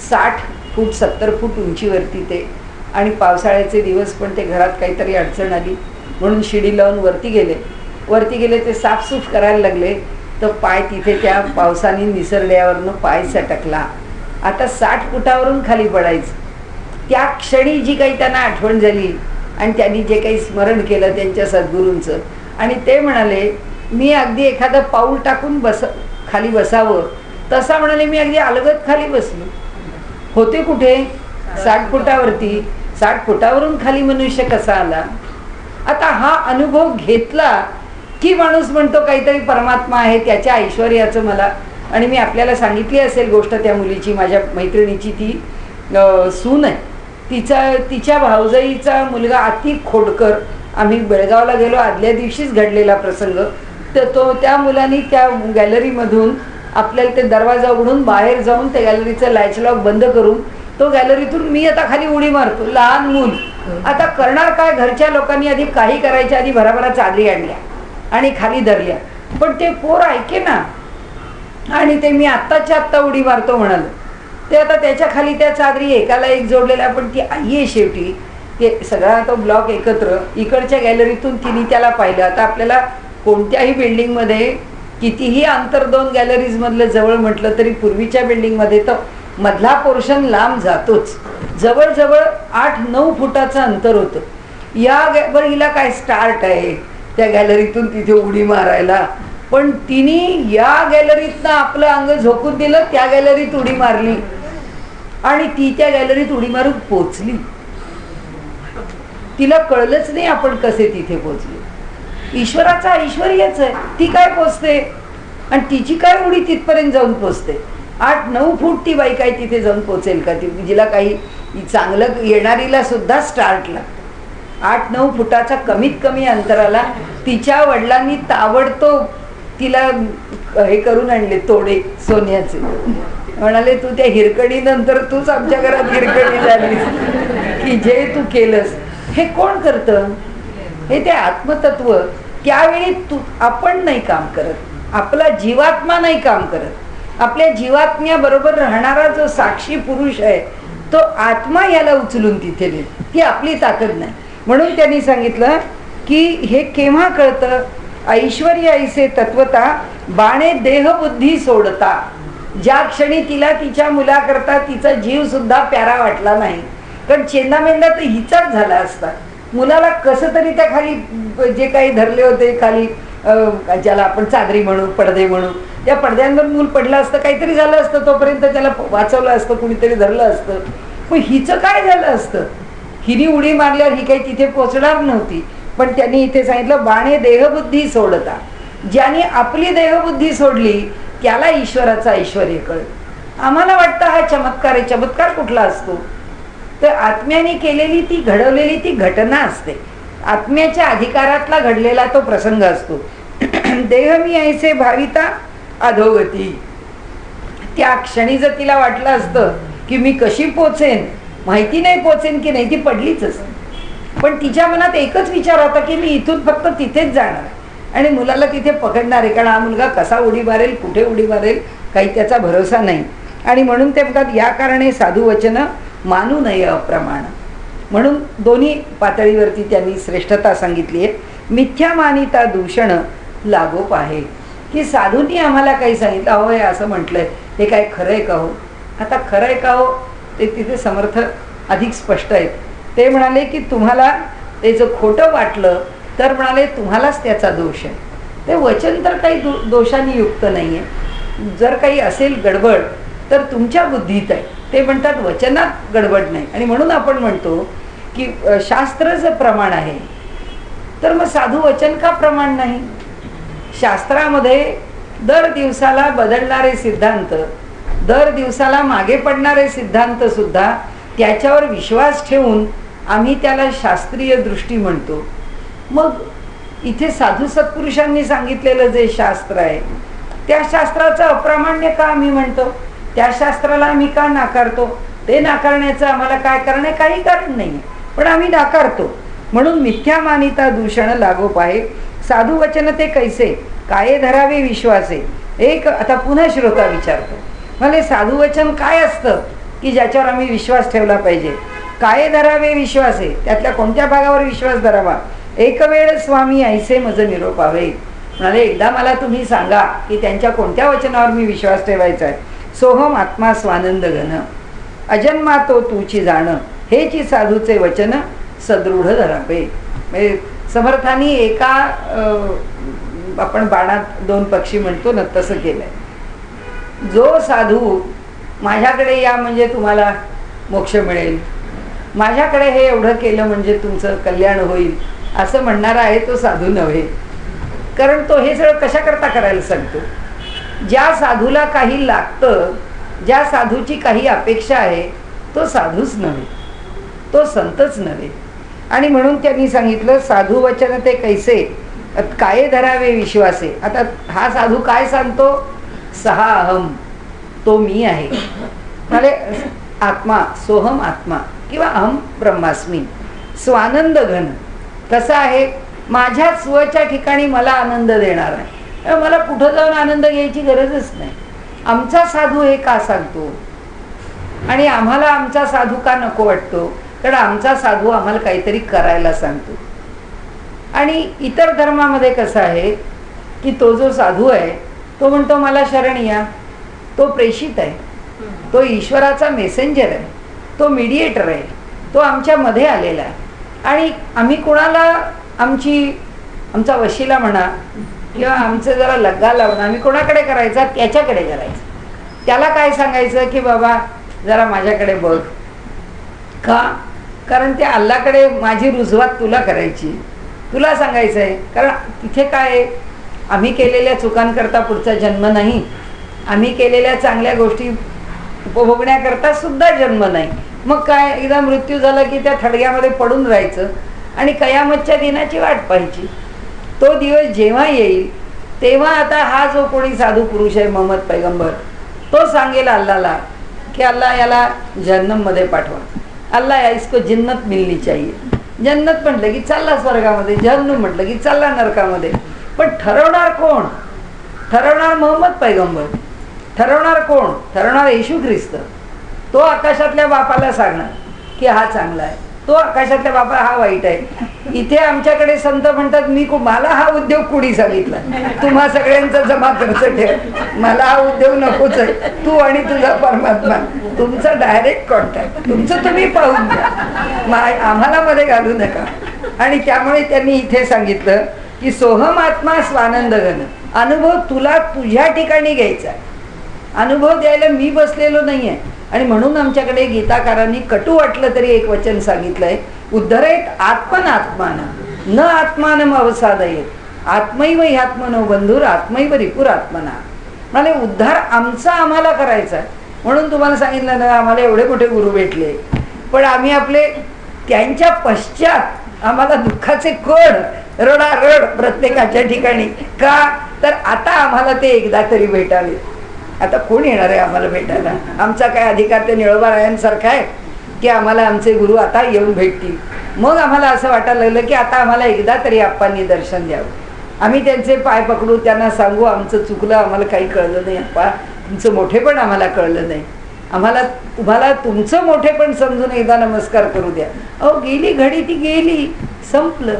60 फूट 70 फूट उंचीवरती ते. आणि पावसाळ्याचे दिवस पण ते घरात काहीतरी अडचण आली म्हणून शिडी लावून वरती गेले ते साफसूफ करायला लागले तर पाय तिथे त्या पावसाने निसरड्यावरनं पाय सटकला. आता 60 फुटावरून खाली पडायचं. त्या क्षणी जी काही त्यांना आठवण झाली आणि त्यांनी जे काही स्मरण केलं त्यांच्या सद्गुरूंचं, आणि ते म्हणाले मी अगदी एखादं पाऊल टाकून खाली बसावं, तसा म्हणाले मी अगदी अलगद खाली बसलो होते. कुठे? 60 फुटावरती. 60 फुटावरून खाली मनुष्य कसा आला? आता हा अनुभव घेतला की माणूस म्हणतो काहीतरी परमात्मा आहे, त्याच्या ऐश्वर्याचं मला. आणि मी आपल्याला सांगितली असेल गोष्ट त्या मुलीची, माझ्या मैत्रिणीची, ती सून आहे, तिच्या भाऊजाईचा मुलगा अति खोडकर. आम्ही बेळगावला गेलो, आदल्या दिवशीच घडलेला प्रसंग. तर त्या मुलांनी त्या गॅलरीमधून आपल्याला ते दरवाजा उघडून बाहेर जाऊन त्या गॅलरीचं लॅच लॉक बंद करून तो गॅलरीतून मी आता खाली उडी मारतो. लहान मूल आता करणार काय? घरच्या लोकांनी आधी काही करायच्या आधी भराभरा चादरी आणल्या आणि खाली धरल्या, पण ते पोर ऐके ना. आणि ते मी आत्ताच्या आत्ता उडी मारतो म्हणाल. ते आता त्याच्या खाली त्या चादरी एकाला एक जोडलेल्या, पण ती आई आहे शेवटी. ते सगळा तो ब्लॉक एकत्र इकडच्या गॅलरीतून तिने त्याला पाहिलं. आता आपल्याला कोणत्याही बिल्डिंगमध्ये कितीही अंतर 2 गॅलरीज मधलं जवळ म्हटलं तरी पूर्वीच्या बिल्डिंगमध्ये तर मधला पोर्शन लांब जातोच. जवळजवळ 8-9 फुटाचं अंतर होतं. बरं हिला काय स्टार्ट आहे त्या गॅलरीतून तिथे उडी मारायला, पण तिने या गॅलरीतनं आपलं अंग झोकून दिलं, त्या गॅलरीत उडी मारली आणि ती त्या गॅलरीत उडी मारून पोचली. तिला कळलंच नाही आपण कसे तिथे पोचलो. ईश्वराचं ऐश्वर्यच आहे. ती काय पोचते आणि तिची काय उडी तिथपर्यंत जाऊन पोचते? 8-9 फूट ती बाई काय तिथे जाऊन पोचेल का? जिला काही चांगलं येणारीला सुद्धा स्टार्ट लागतं. 8-9 फुटाचा कमीत कमी अंतराला तिच्या वडिलांनी ताबडतोब तिला हे करून आणले तोडे सोन्याचे. म्हणाले तू त्या हिरकणीनंतर तूच आमच्या घरात हिरकणी झालीस की जे तू केलंस. हे कोण करतं? हे ते आत्मतत्व. त्यावेळी आपण नाही काम करत, आपला जीवात्मा नाही काम करत. आपल्या जीवात्म्याबरोबर राहणारा जो साक्षी पुरुष आहे तो आत्मा याला उचलून तिथे नेतो. ती आपली ताकद नाही. म्हणून त्यांनी सांगितलं की हे केव्हा कळतं? ऐश्वर्य ऐसे तत्वता बाणे देहबुद्धी सोडता. ज्या क्षणी तिला तिच्या मुलाकरता तिचा जीव सुद्धा प्यारा वाटला नाही, कारण चेंदामेंदा तर हिचाच झाला असता. मुलाला कसं तरी त्या खाली जे काही धरले होते खाली, ज्याला आपण चादरी म्हणू, पडदे म्हणू, त्या पडद्यांवर मूल पडलं असतं, काहीतरी झालं असतं, तोपर्यंत त्याला वाचवलं असतं, कुणीतरी धरलं असतं. पण हिचं काय झालं असतं? हिने उडी मारल्यावर ही काही तिथे पोचणार नव्हती. पण त्यांनी इथे सांगितलं बाणे देहबुद्धी सोडता. ज्याने आपली देहबुद्धी सोडली त्याला ईश्वराचं ऐश्वर्य कळलं. आम्हाला वाटतं हा चमत्कार आहे. चमत्कार कुठला असतो? तर आत्म्याने केलेली ती घडवलेली ती घटना असते. आत्म्याच्या अधिकारातला घडलेला तो प्रसंग असतो. देह मी ऐसे भाविता अधोगती. त्या क्षणी जर तिला वाटलं असतं की मी कशी पोचेन, माहिती नाही पोचेन की नाही, ती पडलीच असते. पण तिच्या मनात एकच विचार होता की मी इथून फक्त तिथेच जाणार आणि मुलाला तिथे पकडणार आहे, कारण हा मुलगा कसा उडी मारेल, कुठे उडी मारेल, काही त्याचा भरोसा नाही. आणि म्हणून ते म्हणतात या कारणे साधू वचन मानू नये अप्रमाण. म्हणून दोन्ही पातळीवरती त्यांनी श्रेष्ठता सांगितली आहे. मिथ्या मानिता दूषण लागोप आहे की साधूंनी आम्हाला काही सांगितलं, अहो हे असं म्हटलंय, हे काय खरं आहे का हो? आता खरं आहे का हो ते तिथे समर्थ अधिक स्पष्ट आहेत. ते म्हणाले की तुम्हाला ते जर खोटं वाटलं तर म्हणाले तुम्हालाच त्याचा दोष आहे. ते वचन तर काही दोषांनी युक्त नाही आहे. जर काही असेल गडबड तर तुमच्या बुद्धीत आहे. ते म्हणतात वचनात गडबड नाही. आणि म्हणून आपण म्हणतो की शास्त्र जर प्रमाण आहे तर मग साधू वचन का प्रमाण नाही? शास्त्रामध्ये दर दिवसाला बदलणारे सिद्धांत, दर दिवसाला मागे पडणारे सिद्धांत सुद्धा त्याच्यावर विश्वास ठेवून आम्ही त्याला शास्त्रीय दृष्टी म्हणतो. मग इथे साधू सत्पुरुषांनी सांगितलेलं जे शास्त्र आहे त्या शास्त्राचं अप्रामाण्य का आम्ही म्हणतो? त्या शास्त्राला आम्ही का नाकारतो? ते नाकारण्याचं आम्हाला काय कारण आहे? काही कारण नाही, पण आम्ही नाकारतो. म्हणून मिथ्या मानिता दूषण लागोप आहे. साधू वचन ते कैसे, काय धरावे विश्वासे. एक आता पुन्हा श्रोता विचारतो, म्हणजे साधू वचन काय असतं की ज्याच्यावर आम्ही विश्वास ठेवला पाहिजे. काय धरावे विश्वासे, त्यातल्या कोणत्या भागावर विश्वास धरावा. एक वेळ स्वामी ऐसे मज निरोपावे. म्हणाले एकदा मला तुम्ही सांगा की त्यांच्या कोणत्या वचनावर मी विश्वास ठेवायचा आहे. सोहम आत्मा स्वानंद घन, अजन्मा तो तूची जाण, हेची साधूचे वचन सदृढ धरावे. म्हणजे समर्थांनी एका आपण बाणात दोन पक्षी म्हणतो ना तसं केलंय. जो साधू माझ्याकडे या म्हणजे तुम्हाला मोक्ष मिळेल, माझ्याकडे हे एवढं केलं म्हणजे तुमचं कल्याण होईल असं म्हणणारा आहे तो साधू नव्हे. कारण तो हे सगळं कशाकरता करायला सांगतो. ज्या साधूला काही लागतं, ज्या साधूची काही अपेक्षा आहे, तो साधूच नव्हे, तो संतच नव्हे. आणि म्हणून त्यांनी सांगितलं साधू वचन ते कैसे, काय धरावे विश्वासे. आता हा साधू काय सांगतो, सहा अहम, तो मी आहे. म्हणजे आत्मा, सोहम आत्मा किंवा अहम ब्रह्मास्मी. स्वानंद घन, कसं आहे, माझ्या स्वच्या ठिकाणी मला आनंद देणार आहे, मला कुठं जाऊन आनंद घ्यायची गरजच नाही. आमचा साधू हे का सांगतो आणि आम्हाला आमचा साधू का नको वाटतो, कारण आमचा साधू आम्हाला काहीतरी करायला सांगतो. आणि इतर धर्मामध्ये कसं आहे की तो जो साधू आहे तो म्हणतो मला शरण या, तो प्रेषित आहे, तो ईश्वराचा मेसेंजर आहे, तो मीडिएटर आहे, तो आमच्यामध्ये आलेला आहे. आणि आम्ही कोणाला आमचा वशिला म्हणा किंवा आमचं जरा लग्गा लावणं आम्ही कोणाकडे करायचा, त्याच्याकडे करायचं. त्याला काय सांगायचं की बाबा जरा माझ्याकडे बघ. का, कारण त्या अल्लाकडे माझी रुजवात तुला करायची, तुला सांगायचं आहे. कारण तिथे काय आहे, आम्ही केलेल्या चुकांकरता पुढचा जन्म नाही, आम्ही केलेल्या चांगल्या गोष्टी उपभोगण्याकरता सुद्धा जन्म नाही. मग काय, एकदा मृत्यू झाला की त्या थडग्यामध्ये पडून राहायचं आणि कयामतच्या दिनाची वाट पाहायची. तो दिवस जेव्हा येईल तेव्हा आता हा जो कोणी साधू पुरुष आहे मोहम्मद पैगंबर, तो सांगेल अल्लाला की अल्लाह याला जहन्नममध्ये पाठवा, अल्लाह इसको जन्नत मिलनी चाहिए. जन्नत म्हटलं की चालला स्वर्गामध्ये, जहन्नम म्हटलं की चालला नरकामध्ये. पण ठरवणार कोण, ठरवणार मोहम्मद पैगंबर. ठरवणार कोण, ठरवणार येशू ख्रिस्त. तो आकाशातल्या बापाला सांगणार की हा चांगला आहे, तो आकाशातल्या बापा हा वाईट आहे. इथे आमच्याकडे संत म्हणतात मला हा उद्योग कुणी सांगितला, तुम्हा सगळ्यांचा जमा खर्च ठेव, मला हा उद्योग नकोच आहे, तू आणि तुझा परमात्मा तुमचा डायरेक्ट कॉन्टॅक्ट, तुमचं तुम्ही पाहून द्या, आम्हाला मध्ये घालू नका. आणि त्यामुळे त्यांनी इथे सांगितलं की सोहम आत्मा स्वानंद घन, अनुभव तुला तुझ्या ठिकाणी घ्यायचा आहे, अनुभव द्यायला मी बसलेलो नाही आहे. आणि म्हणून आमच्याकडे गीताकारांनी कटू वाटलं तरी एक वचन सांगितलंय, उद्धरेत आत्मन आत्मानं न आत्मानं अवसादयेत, आत्मैव ह्यात्मनो बंधुर आत्मैव रिपुर आत्मना. म्हणजे उद्धार आमचा आम्हाला करायचा आहे. म्हणून तुम्हाला सांगितलं ना, आम्हाला एवढे मोठे गुरु भेटले, पण आम्ही आपले त्यांच्या पश्चात आम्हाला दुःखाचे कड रडारड प्रत्येकाच्या ठिकाणी. का तर आता आम्हाला ते एकदा तरी भेटावे. आता कोण येणार आहे आम्हाला भेटायला, आमचा काय अधिकार ते निळोबारायांसारखा आहे की आम्हाला आमचे गुरु आता येऊन भेटतील. मग आम्हाला असं वाटायला लागलं की आता आम्हाला एकदा तरी आप्पांनी दर्शन द्यावं, आम्ही त्यांचे पाय पकडू, त्यांना सांगू आमचं चुकलं, आम्हाला काही कळलं नाही आप्पा, तुमचं मोठेपण आम्हाला कळलं नाही, आम्हाला तुम्हाला तुमचं मोठेपण समजून एकदा नमस्कार करू द्या. अहो गेली घडी ती गेली, संपलं,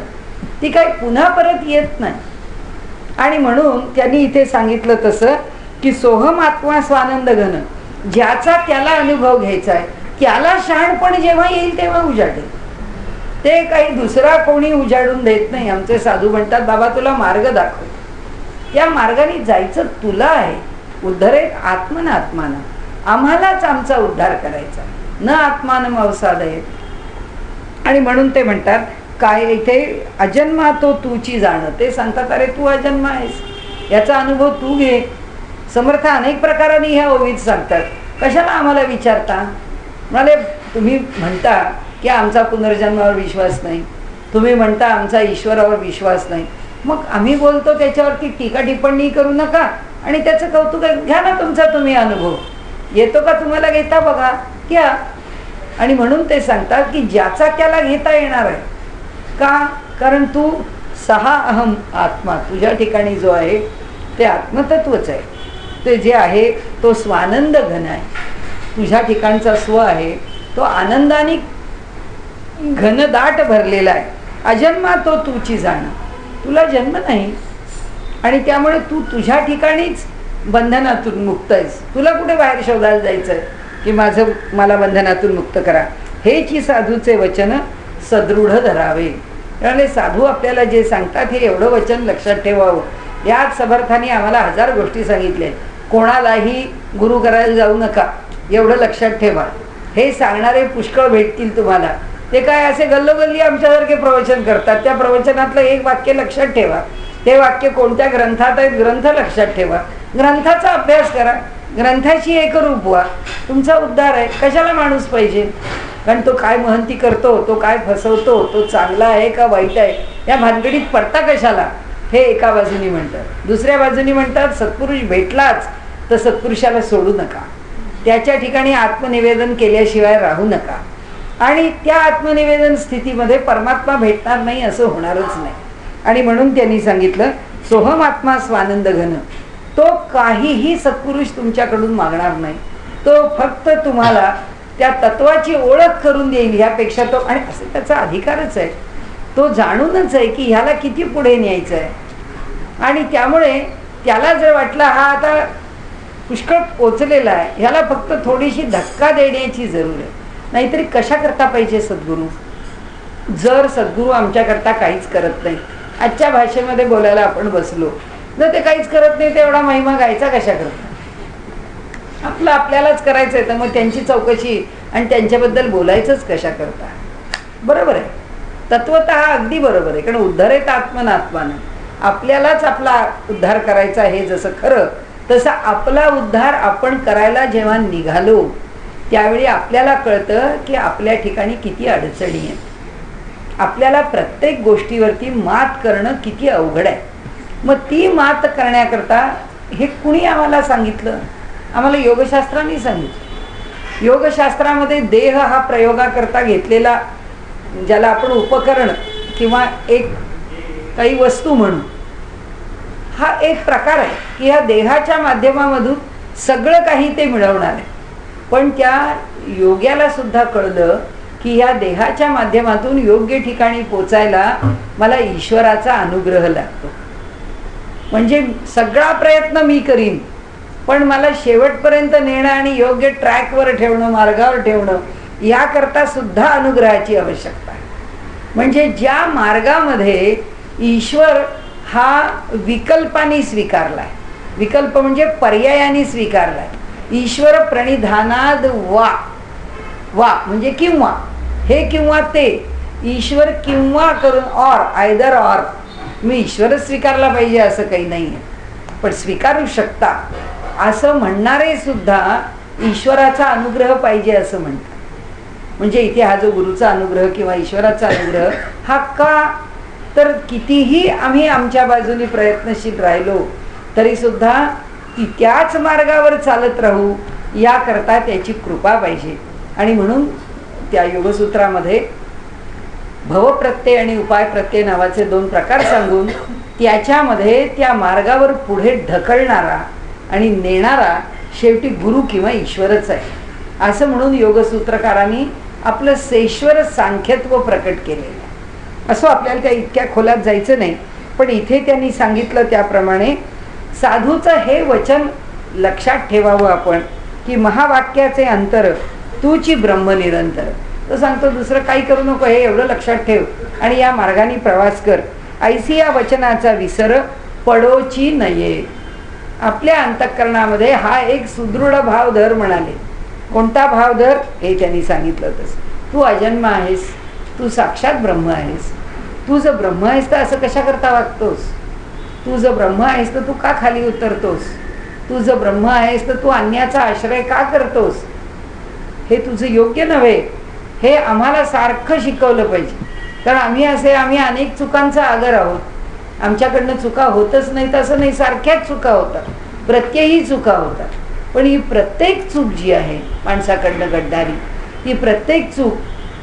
ती काही पुन्हा परत येत नाही. आणि म्हणून त्यांनी इथे सांगितलं तसं की सोहम आत्मा स्वानंद घन, ज्याचा त्याला अनुभव घ्यायचा आहे त्याला शहाणपण जेव्हा येईल तेव्हा उजाडेल, ते काही दुसरा कोणी उजाडून देत नाही. आमचे साधू म्हणतात बाबा तुला मार्ग दाखव, त्या मार्गाने जायचं तुला आहे. उद्धरेत आत्मन आत्मानं, आम्हालाच आमचा उद्धार करायचा, न आत्मानं अवसादयेत. आणि म्हणून ते म्हणतात काय इथे अजन्मा तो तूची जाणं, ते सांगतात अरे तू अजन्मा आहेस, याचा अनुभव तू घे. समर्थ अनेक प्रकाराने ह्या ओवीत सांगतात, कशाला आम्हाला विचारता. म्हणाले तुम्ही म्हणता की आमचा पुनर्जन्मावर विश्वास नाही, तुम्ही म्हणता आमचा ईश्वरावर विश्वास नाही, मग आम्ही बोलतो त्याच्यावरती टीका टिप्पणी करू नका आणि त्याचं कौतुक घ्या ना, तुमचा तुम्ही अनुभव येतो का तुम्हाला, घेता बघा घ्या. आणि म्हणून ते सांगतात की ज्याचा त्याला घेता येणार आहे. का, कारण तू सहा अहम आत्मा, तुझ्या ठिकाणी जो आहे ते आत्मतत्वच आहे. ते जे आहे तो स्वानंद घन आहे. तुझ्या ठिकाणचा स्व आहे तो आनंदाने घनदाट भरलेला आहे. अजन्मा तो तूची जाणं, तुला जन्म नाही आणि त्यामुळे तू तुझ्या ठिकाणीच बंधनातून मुक्त आहेस. तुला कुठे बाहेर शोधायला जायचं आहे की मला बंधनातून मुक्त करा. हेची साधूचे वचन सदृढ धरावे. त्यामुळे साधू आपल्याला जे सांगतात हे एवढं वचन लक्षात ठेवावं. याच समर्थाने आम्हाला 1000 गोष्टी सांगितल्या. कोणालाही गुरु करायला जाऊ नका, एवढं लक्षात ठेवा. हे सांगणारे पुष्कळ भेटतील तुम्हाला. ते काय असे गल्लोगल्ली आमच्यासारखे प्रवचन करतात. त्या प्रवचनातलं एक वाक्य लक्षात ठेवा. ते वाक्य कोणत्या ग्रंथात आहेत, ग्रंथ लक्षात ठेवा. ग्रंथाचा अभ्यास करा, ग्रंथाशी एकरूप व्हा, तुमचा उद्धार आहे. कशाला माणूस पाहिजे? कारण तो काय महंती करतो, तो काय फसवतो, तो चांगला आहे का वाईट आहे, या भानगडीत पडता कशाला, हे एका बाजूनी म्हणतात. दुसऱ्या बाजूनी म्हणतात सत्पुरुष भेटलाच तर सत्पुरुषाला सोडू नका, त्याच्या ठिकाणी आत्मनिवेदन केल्याशिवाय राहू नका. आणि त्या आत्मनिवेदन स्थितीमध्ये परमात्मा भेटणार नाही असं होणारच नाही. आणि म्हणून त्यांनी सांगितलं सोहम आत्मा स्वानंद घन. तो काहीही सत्पुरुष तुमच्याकडून मागणार नाही. तो फक्त तुम्हाला त्या तत्वाची ओळख करून देईल. ह्यापेक्षा तो, आणि असं त्याचा अधिकारच आहे, तो जाणूनच आहे की ह्याला किती पुढे न्यायचं आहे. आणि त्यामुळे त्याला जर वाटलं हा आता पुष्कळ पोचलेला आहे, ह्याला फक्त थोडीशी धक्का देण्याची जरूर आहे. नाहीतरी कशा करता पाहिजे सद्गुरू? जर सद्गुरू आमच्याकरता काहीच करत नाही, आजच्या भाषेमध्ये बोलायला आपण बसलो, जर ते काहीच करत नाही, तेवढा महिमा गायचा कशा करता? आपलं आपल्यालाच करायचं आहे, तर मग त्यांची चौकशी आणि त्यांच्याबद्दल बोलायचंच कशा करता? बरोबर आहे, तत्वतः अगदी बरोबर आहे. कारण उद्धारेत आत्मनात्मानं, आपल्यालाच आपला उद्धार करायचा हे जसं खरं, तसं आपला उद्धार आपण करायला जेव्हा निघालो त्यावेळी आपल्याला कळतं की आपल्या ठिकाणी किती अडचणी आहेत. आपल्याला प्रत्येक गोष्टीवरती मात करणं किती अवघड आहे. मग ती मात करण्याकरता हे कुणी आम्हाला सांगितलं? आम्हाला योगशास्त्रांनी सांगितलं. योगशास्त्रामध्ये देह हा प्रयोगाकरता घेतलेला, ज्याला आपण उपकरण किंवा एक काही वस्तू म्हणू, हा एक प्रकार आहे की ह्या देहाच्या माध्यमामधून सगळं काही ते मिळवणार आहे. पण त्या योग्याला सुद्धा कळलं की ह्या देहाच्या माध्यमातून योग्य ठिकाणी पोचायला मला ईश्वराचा अनुग्रह लागतो. म्हणजे सगळा प्रयत्न मी करीन, पण मला शेवटपर्यंत नेणं आणि योग्य ट्रॅकवर ठेवणं, मार्गावर ठेवणं, याकरता सुद्धा अनुग्रहाची आवश्यकता आहे. म्हणजे ज्या मार्गामध्ये ईश्वर हा विकल्पाने स्वीकारलाय, विकल्प म्हणजे पर्यायाने स्वीकारलाय. ईश्वर प्रणिधानाद वा, वा म्हणजे किंवा, हे किंवा ते, ईश्वर किंवा करून ऑर, आयदर ऑर. मी ईश्वरच स्वीकारला पाहिजे असं काही नाही आहे, पण स्वीकारू शकता असं म्हणणारे सुद्धा ईश्वराचा अनुग्रह पाहिजे असं म्हणतात. म्हणजे इथे हा जो गुरुचा अनुग्रह किंवा ईश्वराचा अनुग्रह हा का, तर कितीही आम्ही आमच्या बाजूने प्रयत्नशील राहिलो तरी सुद्धा ती त्याच मार्गावर चालत राहू याकरता त्याची कृपा पाहिजे. आणि म्हणून त्या योगसूत्रामध्ये भवप्रत्यय आणि उपाय प्रत्यय नावाचे 2 प्रकार सांगून त्याच्यामध्ये त्या मार्गावर पुढे ढकलणारा आणि नेणारा शेवटी गुरु किंवा ईश्वरच आहे असं म्हणून योगसूत्रकारांनी आपलं सेश्वर सांख्यत्व प्रकट केलेलं आहे. असं आपल्याला त्या इतक्या खोलात जायचं नाही, पण इथे त्यांनी सांगितलं त्याप्रमाणे साधूचं हे वचन लक्षात ठेवावं आपण की महावाक्याचे अंतर तूची ब्रह्म निरंतर. तो सांगतो दुसरं काही करू नको, हे एवढं लक्षात ठेव आणि या मार्गाने प्रवास कर. ऐसी या वचनाचा विसर पडोची नये. आपल्या अंतःकरणामध्ये हा एक सुदृढ भाव धर म्हणाले. कोणता भाव धर? हे त्यांनी सांगितलं तसं. तू अजन्म आहेस, तू साक्षात ब्रह्म आहेस. तू जर ब्रह्म आहेस तर असं कशा करता वागतोस? तू जर ब्रह्म आहेस तर तू का खाली उतरतोस? तू जर ब्रह्म आहेस तर तू अन्याचा आश्रय का करतोस? हे तुझं योग्य नव्हे. हे आम्हाला सारखं शिकवलं पाहिजे. कारण आम्ही अनेक चुकांचा आगर आहोत. आमच्याकडनं चुका होतच नाही तसं नाही, सारख्याच चुका होतात, प्रत्येही चुका होतात. पण ही प्रत्येक चूक जी आहे माणसाकडनं घडणारी, ती प्रत्येक चूक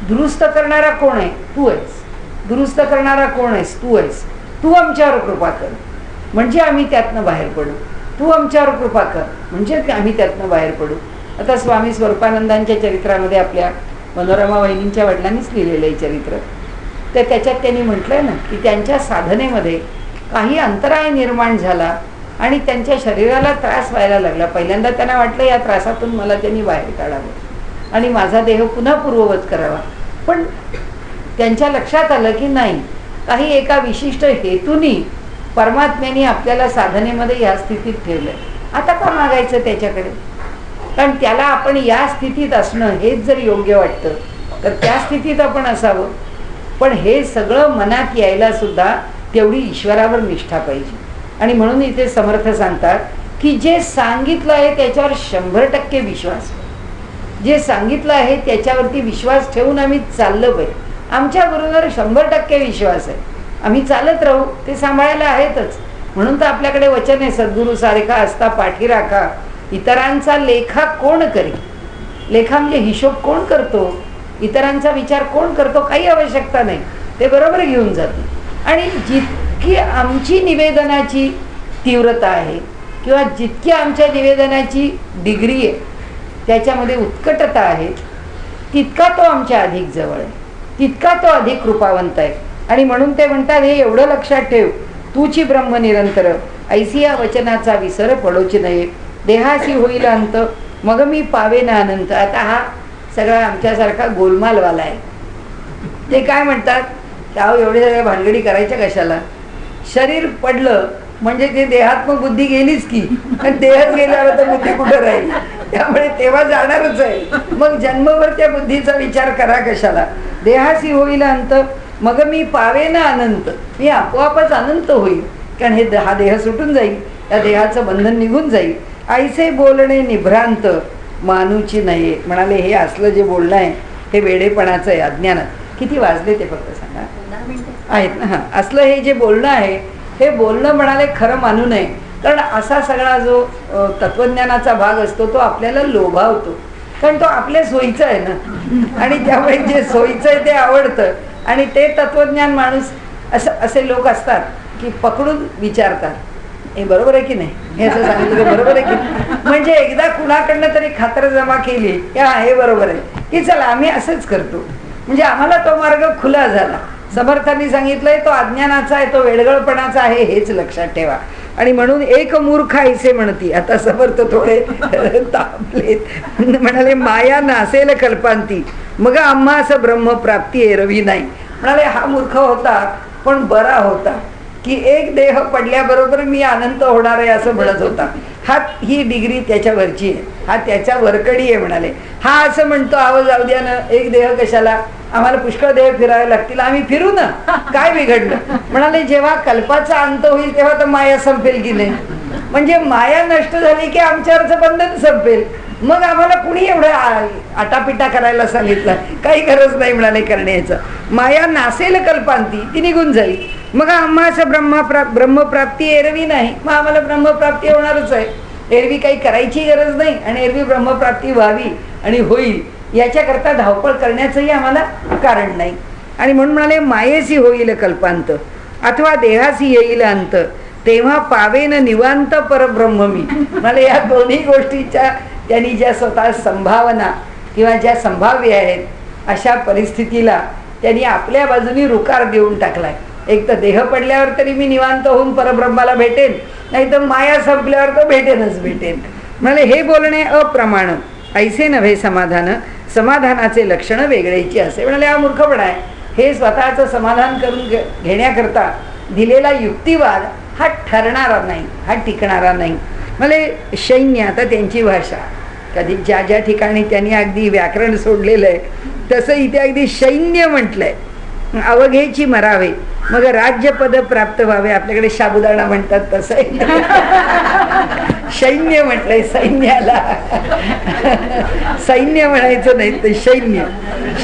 दुरुस्त करणारा कोण आहे? तू आहेस. दुरुस्त करणारा कोण आहेस? तू आहेस. तू आमच्यावर कृपा कर म्हणजे आम्ही त्यातनं बाहेर पडू, तू आमच्यावर कृपा कर म्हणजे आम्ही त्यातनं बाहेर पडू. आता स्वामी स्वरूपानंदांच्या चरित्रामध्ये आपल्या मनोरमा वहिनींच्या वडिलांनीच लिहिलेलं आहे चरित्र. तर त्याच्यात त्यांनी म्हटलंय ना की त्यांच्या साधनेमध्ये काही अंतराय निर्माण झाला आणि त्यांच्या शरीराला त्रास व्हायला लागला. पहिल्यांदा त्यांना वाटलं या त्रासातून मला त्यांनी बाहेर काढावं आणि माझा देह पुन्हा पूर्ववत करावा. पण त्यांच्या लक्षात आलं की नाही, काही एका विशिष्ट हेतूनी परमात्म्याने आपल्याला साधनेमध्ये या स्थितीत ठेवलंय. आता का मागायचं त्याच्याकडे? कारण त्याला आपण या स्थितीत असणं हेच जर योग्य वाटतं तर त्या स्थितीत आपण असावं. पण हे सगळं मनात यायला सुद्धा तेवढी ईश्वरावर निष्ठा पाहिजे. आणि म्हणून इथे समर्थ सांगतात की जे सांगितलं आहे त्याच्यावर 100% विश्वास, जे सांगितलं आहे त्याच्यावरती विश्वास ठेवून आम्ही चाललं पाहिजे. आमच्या गुरूवर 100% विश्वास आहे, आम्ही चालत राहू, ते सांभाळायला आहेतच. म्हणून तर आपल्याकडे वचन आहे, सद्गुरू सारखा असता पाठी राखा, इतरांचा लेखा कोण करी. लेखा म्हणजे हिशोब कोण करतो, इतरांचा विचार कोण करतो, काही आवश्यकता नाही, ते बरोबर घेऊन जाते. आणि जितकी आमची निवेदनाची तीव्रता आहे किंवा जितकी आमच्या निवेदनाची डिग्री आहे, त्याच्यामध्ये उत्कटता आहे, तितका तो आमच्या अधिक जवळ आहे, तितका तो अधिक कृपावंत आहे. आणि म्हणून ते म्हणतात, हे एवढं लक्षात ठेव, तूची ब्रह्म निरंतर, ऐसी या वचनाचा विसर पडोची नये, देहासी होईल अंत, मग मी पावे ना अनंत. आता हा सगळा आमच्यासारखा गोलमालवाला आहे. ते काय म्हणतात, त्या एवढे सगळ्या भानगडी करायच्या कशाला? शरीर पडलं म्हणजे ते देहात्म बुद्धी गेलीच की, आणि देहच गेल्यावर तर बुद्धी कुठं राहील? त्यामुळे तेव्हा जाणारच आहे. मग जन्मभर त्या बुद्धीचा विचार करा कशाला? देहासी होईल अंत, मग मी पावे ना अनंत, मी आपोआपच अनंत होईल. कारण हा देह सुटून जाईल, त्या देहाचं बंधन निघून जाईल. ऐसे बोलणे निभ्रांत मानूची नाही. म्हणाले हे असलं जे बोलणं आहे हे वेडेपणाचं आहे, अज्ञानात. किती वाजले ते फक्त सांगा? आहेत ना. हां, असलं हे जे बोलणं आहे हे बोलणं म्हणाले खरं मानू नये. कारण असा सगळा जो तत्वज्ञानाचा भाग असतो तो आपल्याला लोभावतो, कारण तो आपल्या सोयीचा आहे ना. आणि त्यामुळे जे सोयीचं आहे ते आवडतं. आणि ते तत्वज्ञान माणूस असे लोक असतात की पकडून विचारतात, हे बरोबर आहे की नाही, हे असं सांगितलं बरोबर आहे की. म्हणजे एकदा कुणाकडनं तरी खात्र जमा केली की हा हे बरोबर आहे की चला आम्ही असंच करतो, म्हणजे आम्हाला तो मार्ग खुला झाला. समर्थांनी सांगितलंय तो अज्ञानाचा आहे, तो वेडगळपणाचा आहे, हेच लक्षात ठेवा. आणि म्हणून एक मूर्ख ऐसे म्हणती. आता समर्थ थोडे तापलेत, म्हणाले माया नासेल कल्पांती, मग आम्हा असं ब्रह्मप्राप्ती एरवी नाही. म्हणाले हा मूर्ख होता पण बरा होता की एक देह पडल्याबरोबर मी अनंत होणार आहे असं म्हणत होता. ही डिग्री त्याच्यावरची आहे, हा त्याच्या वरकडी आहे. म्हणाले हा असं म्हणतो आवाज जाऊ द्या ना, एक देह कशाला, आम्हाला पुष्कळ देह फिरावे लागतील, आम्ही फिरू ना, काय बिघडलं. म्हणाले जेव्हा कल्पाचा अंत होईल तेव्हा तर माया संपेल की नाही. म्हणजे माया नष्ट झाली की आमच्यावरचं बंधन संपेल. मग आम्हाला कुणी एवढं आटापिटा करायला सांगितलं, काही गरज नाही म्हणाले करण्याचं. माया नासेल कल्पांती, ती निघून जाईल. मग आम्हा असं ब्रह्मप्राप्ती एरवी नाही, मग आम्हाला ब्रह्मप्राप्ती होणारच आहे. एरवी काही करायची गरज नाही आणि एरवी ब्रह्मप्राप्ती व्हावी आणि होईल याच्याकरता धावपळ करण्याचंही आम्हाला कारण नाही. आणि म्हणून म्हणाले मायेसी होईल कल्पांत अथवा देहासी येईल अंत, तेव्हा पावेन निवांत परब्रह्म मी. म्हणाले या दोन्ही गोष्टीच्या त्यांनी ज्या स्वतः संभावना किंवा ज्या संभाव्य आहेत अशा परिस्थितीला त्यांनी आपल्या बाजूनी रुकार देऊन टाकलाय. एक तर देह पडल्यावर तरी मी निवांत होऊन परब्रह्माला भेटेन, नाही तर माया संपल्यावर तर भेटेन. म्हणाले हे बोलणे अप्रमाण, ऐसे नव्हे समाधान, समाधानाचे लक्षण वेगळेची असे. म्हणाले हा मूर्खपणा आहे. हे स्वतःचं समाधान करून घेण्याकरता दिलेला युक्तिवाद हा ठरणारा नाही, हा टिकणारा नाही. म्हणाले सैन्य, आता त्यांची भाषा, कधी ज्या ज्या ठिकाणी त्यांनी अगदी व्याकरण सोडलेलं आहे तसं इथे अगदी सैन्य म्हटलंय. अवघेची मरावे मग राज्यपद प्राप्त व्हावे. आपल्याकडे साबुदाणा म्हणतात तसं सैन्य म्हटलंय. सैन्याला सैन्य म्हणायचं नाही तर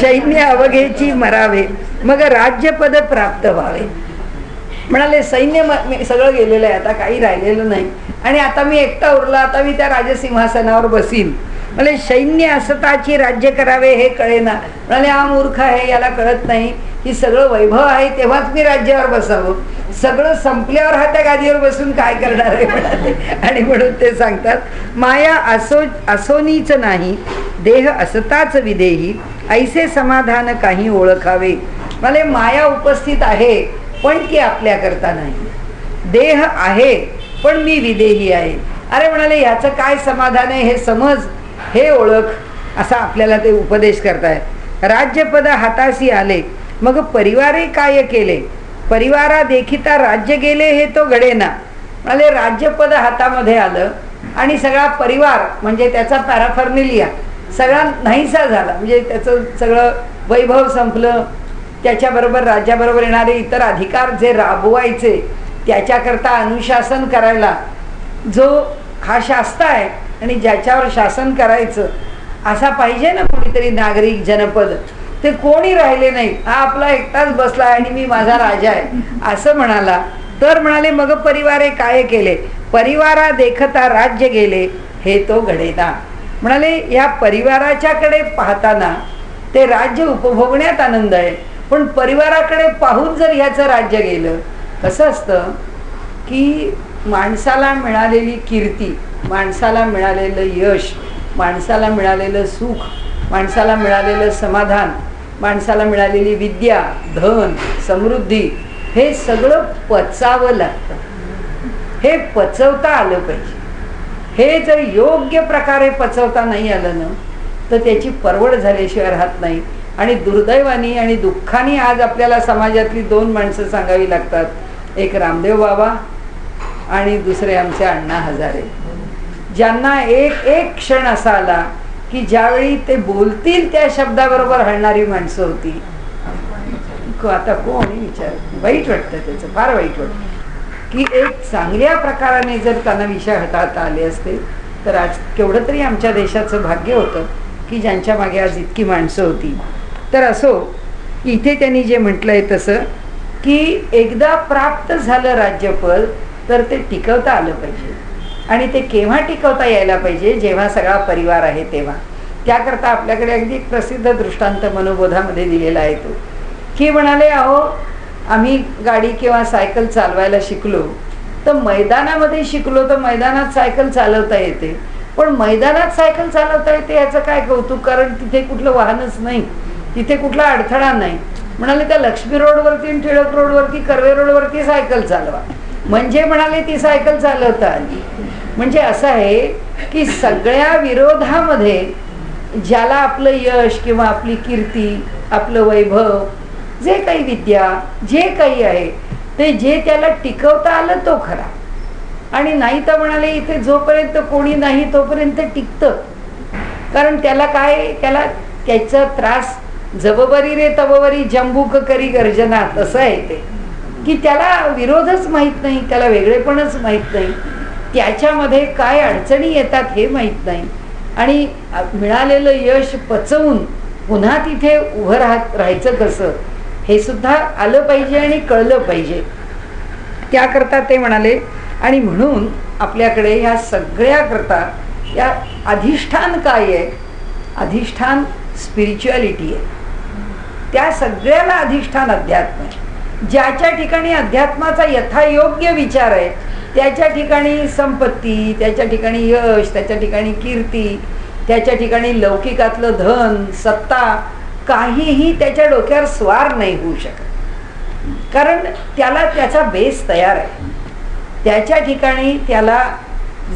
सैन्य अवघेची मरावे मग राज्यपद प्राप्त व्हावे. म्हणाले सैन्य सगळं गेलेलं आहे, आता काही राहिलेलं नाही आणि आता मी एकटा उरला, आता मी त्या राजसिंहासनावर बसीन. म्हणजे सैन्य असताची राज्य करावे हे कळेना. म्हणाले हा मूर्ख आहे, याला कळत नाही की सगळं वैभव आहे तेव्हाच मी राज्यावर बसावं, सगळं संपल्यावर हा त्या गादीवर बसून काय करणार आहे म्हणाले. आणि म्हणून ते सांगतात माया असोनीच नाही देह असताच विदेही ऐसे समाधान काही ओळखावे. मला माया उपस्थित आहे पण ती आपल्याकरता नाही. देह आहे पण मी विदेही आहे. अरे म्हणाले ह्याचं काय समाधान आहे हे समज, हे ओळख, असा आपल्याला ते उपदेश करताय. राज्यपद हाताशी आले मग परिवारे काय केले, परिवारा देखिता राज्य गेले हे तो घडेना. म्हणाले राज्यपद हातामध्ये आलं आणि सगळा परिवार म्हणजे त्याचा पॅराफर्नेलिया सगळा नाहीसा झाला. म्हणजे त्याचं सगळं वैभव संपलं. त्याच्याबरोबर राज्याबरोबर येणारे इतर अधिकार जे राबवायचे त्याच्याकरता अनुशासन करायला जो हा शास्त्र आहे आणि ज्याच्यावर शासन करायचं असा पाहिजे ना कोणीतरी नागरिक जनपद, ते कोणी राहिले नाही. हा आपला एकटाच बसला आणि मी माझा राजा आहे असं म्हणाला तर म्हणाले मग परिवारे काय केले, परिवारा देखता राज्य गेले हे तो घडेना. म्हणाले या परिवाराच्याकडे पाहताना ते राज्य उपभोगण्यात आनंद आहे, पण परिवाराकडे पाहून जर ह्याचं राज्य गेलं. कसं असतं की माणसाला मिळालेली कीर्ती, माणसाला मिळालेलं यश, माणसाला मिळालेलं सुख, माणसाला मिळालेलं समाधान, माणसाला मिळालेली विद्या, धन, समृद्धी हे सगळं पचावं लागतं. हे पचवता आलं पाहिजे. हे जर योग्य प्रकारे पचवता नाही आलं ना तर त्याची परवड झाल्याशिवाय राहत नाही. आणि दुर्दैवानी आणि दुःखाने आज आपल्याला समाजातली दोन माणसं सांगावी लागतात. एक रामदेव बाबा आणि दुसरे आमचे अण्णा हजारे, ज्यांना एक क्षण असा आला की ज्यावेळी ते बोलतील त्या शब्दाबरोबर हलणारी माणसं होती. आता कोणी विचार, वाईट वाटतं, त्याचं फार वाईट वाटतं की एक चांगल्या प्रकाराने जर त्यांना विषय हाताळता आले असते तर आज केवढं तरी आमच्या देशाचं भाग्य होतं की ज्यांच्या मागे आज इतकी माणसं होती. तर असो, इथे त्यांनी जे म्हटलंय तसं की एकदा प्राप्त झालं राज्यपद तर ते टिकवता आलं पाहिजे. आणि ते केव्हा टिकवता यायला पाहिजे, जेव्हा सगळा परिवार आहे तेव्हा. त्याकरता आपल्याकडे अगदी एक प्रसिद्ध दृष्टांत मनोबोधामध्ये दिलेला आहे तो की म्हणाले अहो आम्ही गाडी किंवा सायकल चालवायला शिकलो तर मैदानामध्ये शिकलो तर मैदानात सायकल चालवता येते, पण मैदानात सायकल चालवता येते याचं काय कौतुक, कारण तिथे कुठलं वाहनच नाही, तिथे कुठला अडथळा नाही. म्हणाले त्या लक्ष्मी रोडवरती, टिळक रोडवरती, कर्वे रोडवरती सायकल चालवा, म्हणजे म्हणाले ती सायकल चालवता आली. म्हणजे असं आहे की सगळ्या विरोधामध्ये ज्याला आपलं यश किंवा आपली कीर्ती, आपलं वैभव, जे काही विद्या, जे काही आहे ते जे त्याला टिकवता आलं तो खरा. आणि नाही तर म्हणाले इथे जोपर्यंत कोणी नाही तोपर्यंत टिकतं, कारण त्याला काय, त्याला त्याचा त्रास जबबरी रे तबबरी जंबूक करी गर्जना, तसं आहे ते की त्याला विरोधच माहीत नाही, त्याला वेगळेपणच माहीत नाही, त्याच्यामध्ये काय अडचणी येतात हे माहीत नाही. आणि मिळालेलं यश पचवून पुन्हा तिथे उभं राहायचं कसं हे सुद्धा आलं पाहिजे आणि कळलं पाहिजे. त्याकरता ते म्हणाले. आणि म्हणून आपल्याकडे ह्या सगळ्याकरता या अधिष्ठान काय आहे, अधिष्ठान स्पिरिच्युअलिटी आहे. त्या सगळ्याला अधिष्ठान अध्यात्म आहे. ज्याच्या ठिकाणी अध्यात्माचा यथायोग्य विचार आहे त्याच्या ठिकाणी संपत्ती, त्याच्या ठिकाणी यश, त्याच्या ठिकाणी कीर्ती, त्याच्या ठिकाणी लौकिकातलं धन, सत्ता, काहीही त्याच्या डोक्यावर स्वार नाही होऊ शकत, कारण त्याला त्याचा बेस तयार आहे. त्याच्या ठिकाणी त्याला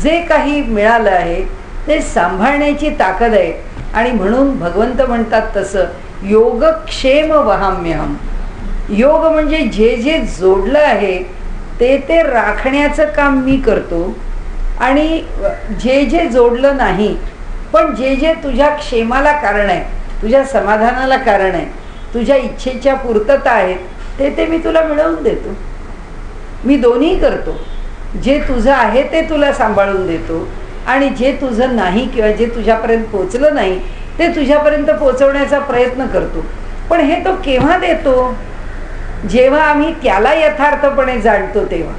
जे काही मिळालं आहे ते सांभाळण्याची ताकद आहे. आणि म्हणून भगवंत म्हणतात तसं योगक्षेम वहाम्यहम. योग म्हणजे जे जे जोडलं आहे ते ते राखण्याचं काम मी करतो, आणि जे जे जोडलं नाही पण जे जे तुझ्या क्षेमाला कारण आहे, तुझ्या समाधानाला कारण आहे, तुझ्या इच्छेच्या पूर्तता आहेत ते ते मी तुला मिळवून देतो. मी दोन्ही करतो. जे तुझं आहे ते तुला सांभाळून देतो, आणि जे तुझं नाही किंवा जे तुझ्यापर्यंत पोचलं नाही ते तुझ्यापर्यंत पोचवण्याचा प्रयत्न करतो. पण हे तो केव्हा देतो, जेव्हा आम्ही त्याला यथार्थपणे जाणतो तेव्हा,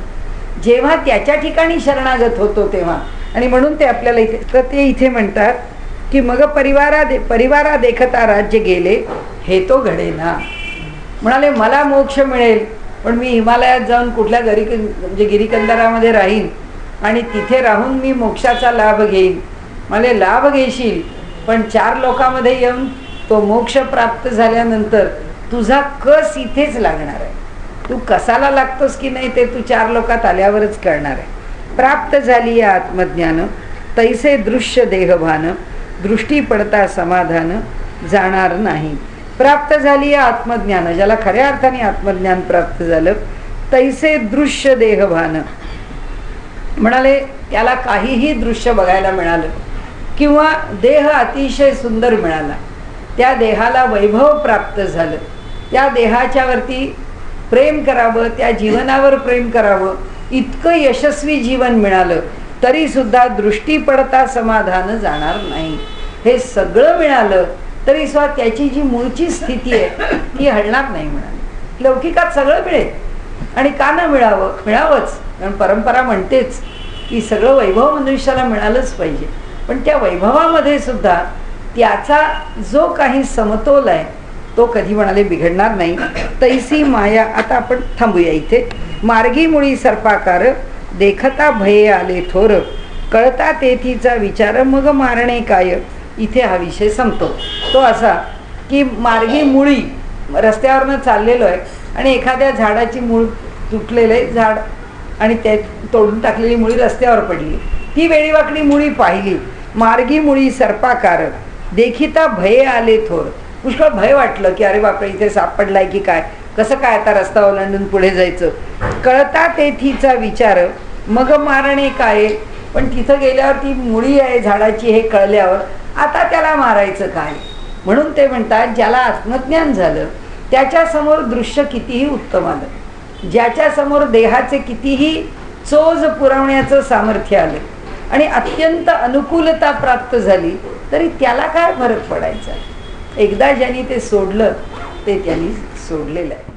जेव्हा त्याच्या ठिकाणी शरणागत होतो तेव्हा. आणि म्हणून ते आपल्याला इथे, तर ते इथे म्हणतात की मग परिवारा देखता राज्य गेले हे तो घडेना. म्हणाले मला मोक्ष मिळेल पण मी हिमालयात जाऊन कुठल्या म्हणजे गिरीकंदरामध्ये राहीन आणि तिथे राहून मी मोक्षाचा लाभ घेईन. मला लाभ घेशील, पण 4 लोकांमध्ये येऊन तो मोक्ष प्राप्त झाल्यानंतर तुझा कस इथेच लागणार आहे. तू कसाला लागतोस की नाही ते तू 4 लोकात आल्यावरच कळणार आहे. प्राप्त झाली या आत्मज्ञान तैसे दृश्य देहभान, दृष्टी पडता समाधान जाणार नाही. प्राप्त झाली या आत्मज्ञान, ज्याला खऱ्या अर्थाने आत्मज्ञान प्राप्त झालं, तैसे दृश्य देहभान म्हणाले त्याला काहीही दृश्य बघायला मिळालं किंवा देह अतिशय सुंदर मिळाला, त्या देहाला वैभव प्राप्त झालं, त्या देहाच्या वरती प्रेम करावं, त्या जीवनावर प्रेम करावं, इतकं यशस्वी जीवन मिळालं तरी सुद्धा दृष्टी पडता समाधान जाणार नाही. हे सगळं मिळालं तरी सुद्धा त्याची जी मूळची स्थिती आहे ती हलणार नाही. मिळाली लौकिकात सगळं मिळेल आणि का न मिळावं, मिळावंच, कारण परंपरा म्हणतेच की सगळं वैभव मनुष्याला मिळालंच पाहिजे. पण त्या वैभवामध्ये सुद्धा त्याचा जो काही समतोल आहे तो कधी म्हणाले बिघडणार नाही. तैसी माया. आता आपण थांबूया इथे. मार्गी मुळी सर्पाकार, देखता भये आले थोर, कळता तेथीचा विचार मग मारणे काय. इथे हा विषय संपतो. तो असा की मार्गी मुळी, रस्त्यावरनं चाललेलो आहे आणि एखाद्या झाडाची मूळ तुटलेलं आहे झाड आणि त्या तोडून टाकलेली मुळी रस्त्यावर पडली. ती वेळीवाकडी मुळी पाहिली. मार्गी मुळी सर्पाकार, देखिता भये आले थोर. पुष्कळ भय वाटलं की अरे बापरे इथे सापडलाय की काय, कसं काय आता रस्ता ओलांडून पुढे जायचं. कळता तेथीचा विचार मग मारणे काय. पण तिथं गेल्यावर ती मुळी आहे झाडाची हे कळल्यावर आता त्याला मारायचं काय. म्हणून ते म्हणतात ज्याला आत्मज्ञान झालं त्याच्यासमोर दृश्य कितीही उत्तम आलं, ज्याच्यासमोर देहाचे कितीही चोज पुरवण्याचं सामर्थ्य आलं आणि अत्यंत अनुकूलता प्राप्त झाली तरी त्याला काय फरक पडायचा. एकदा ज्यांनी ते सोडलं ते त्यांनी सोडलेलं आहे.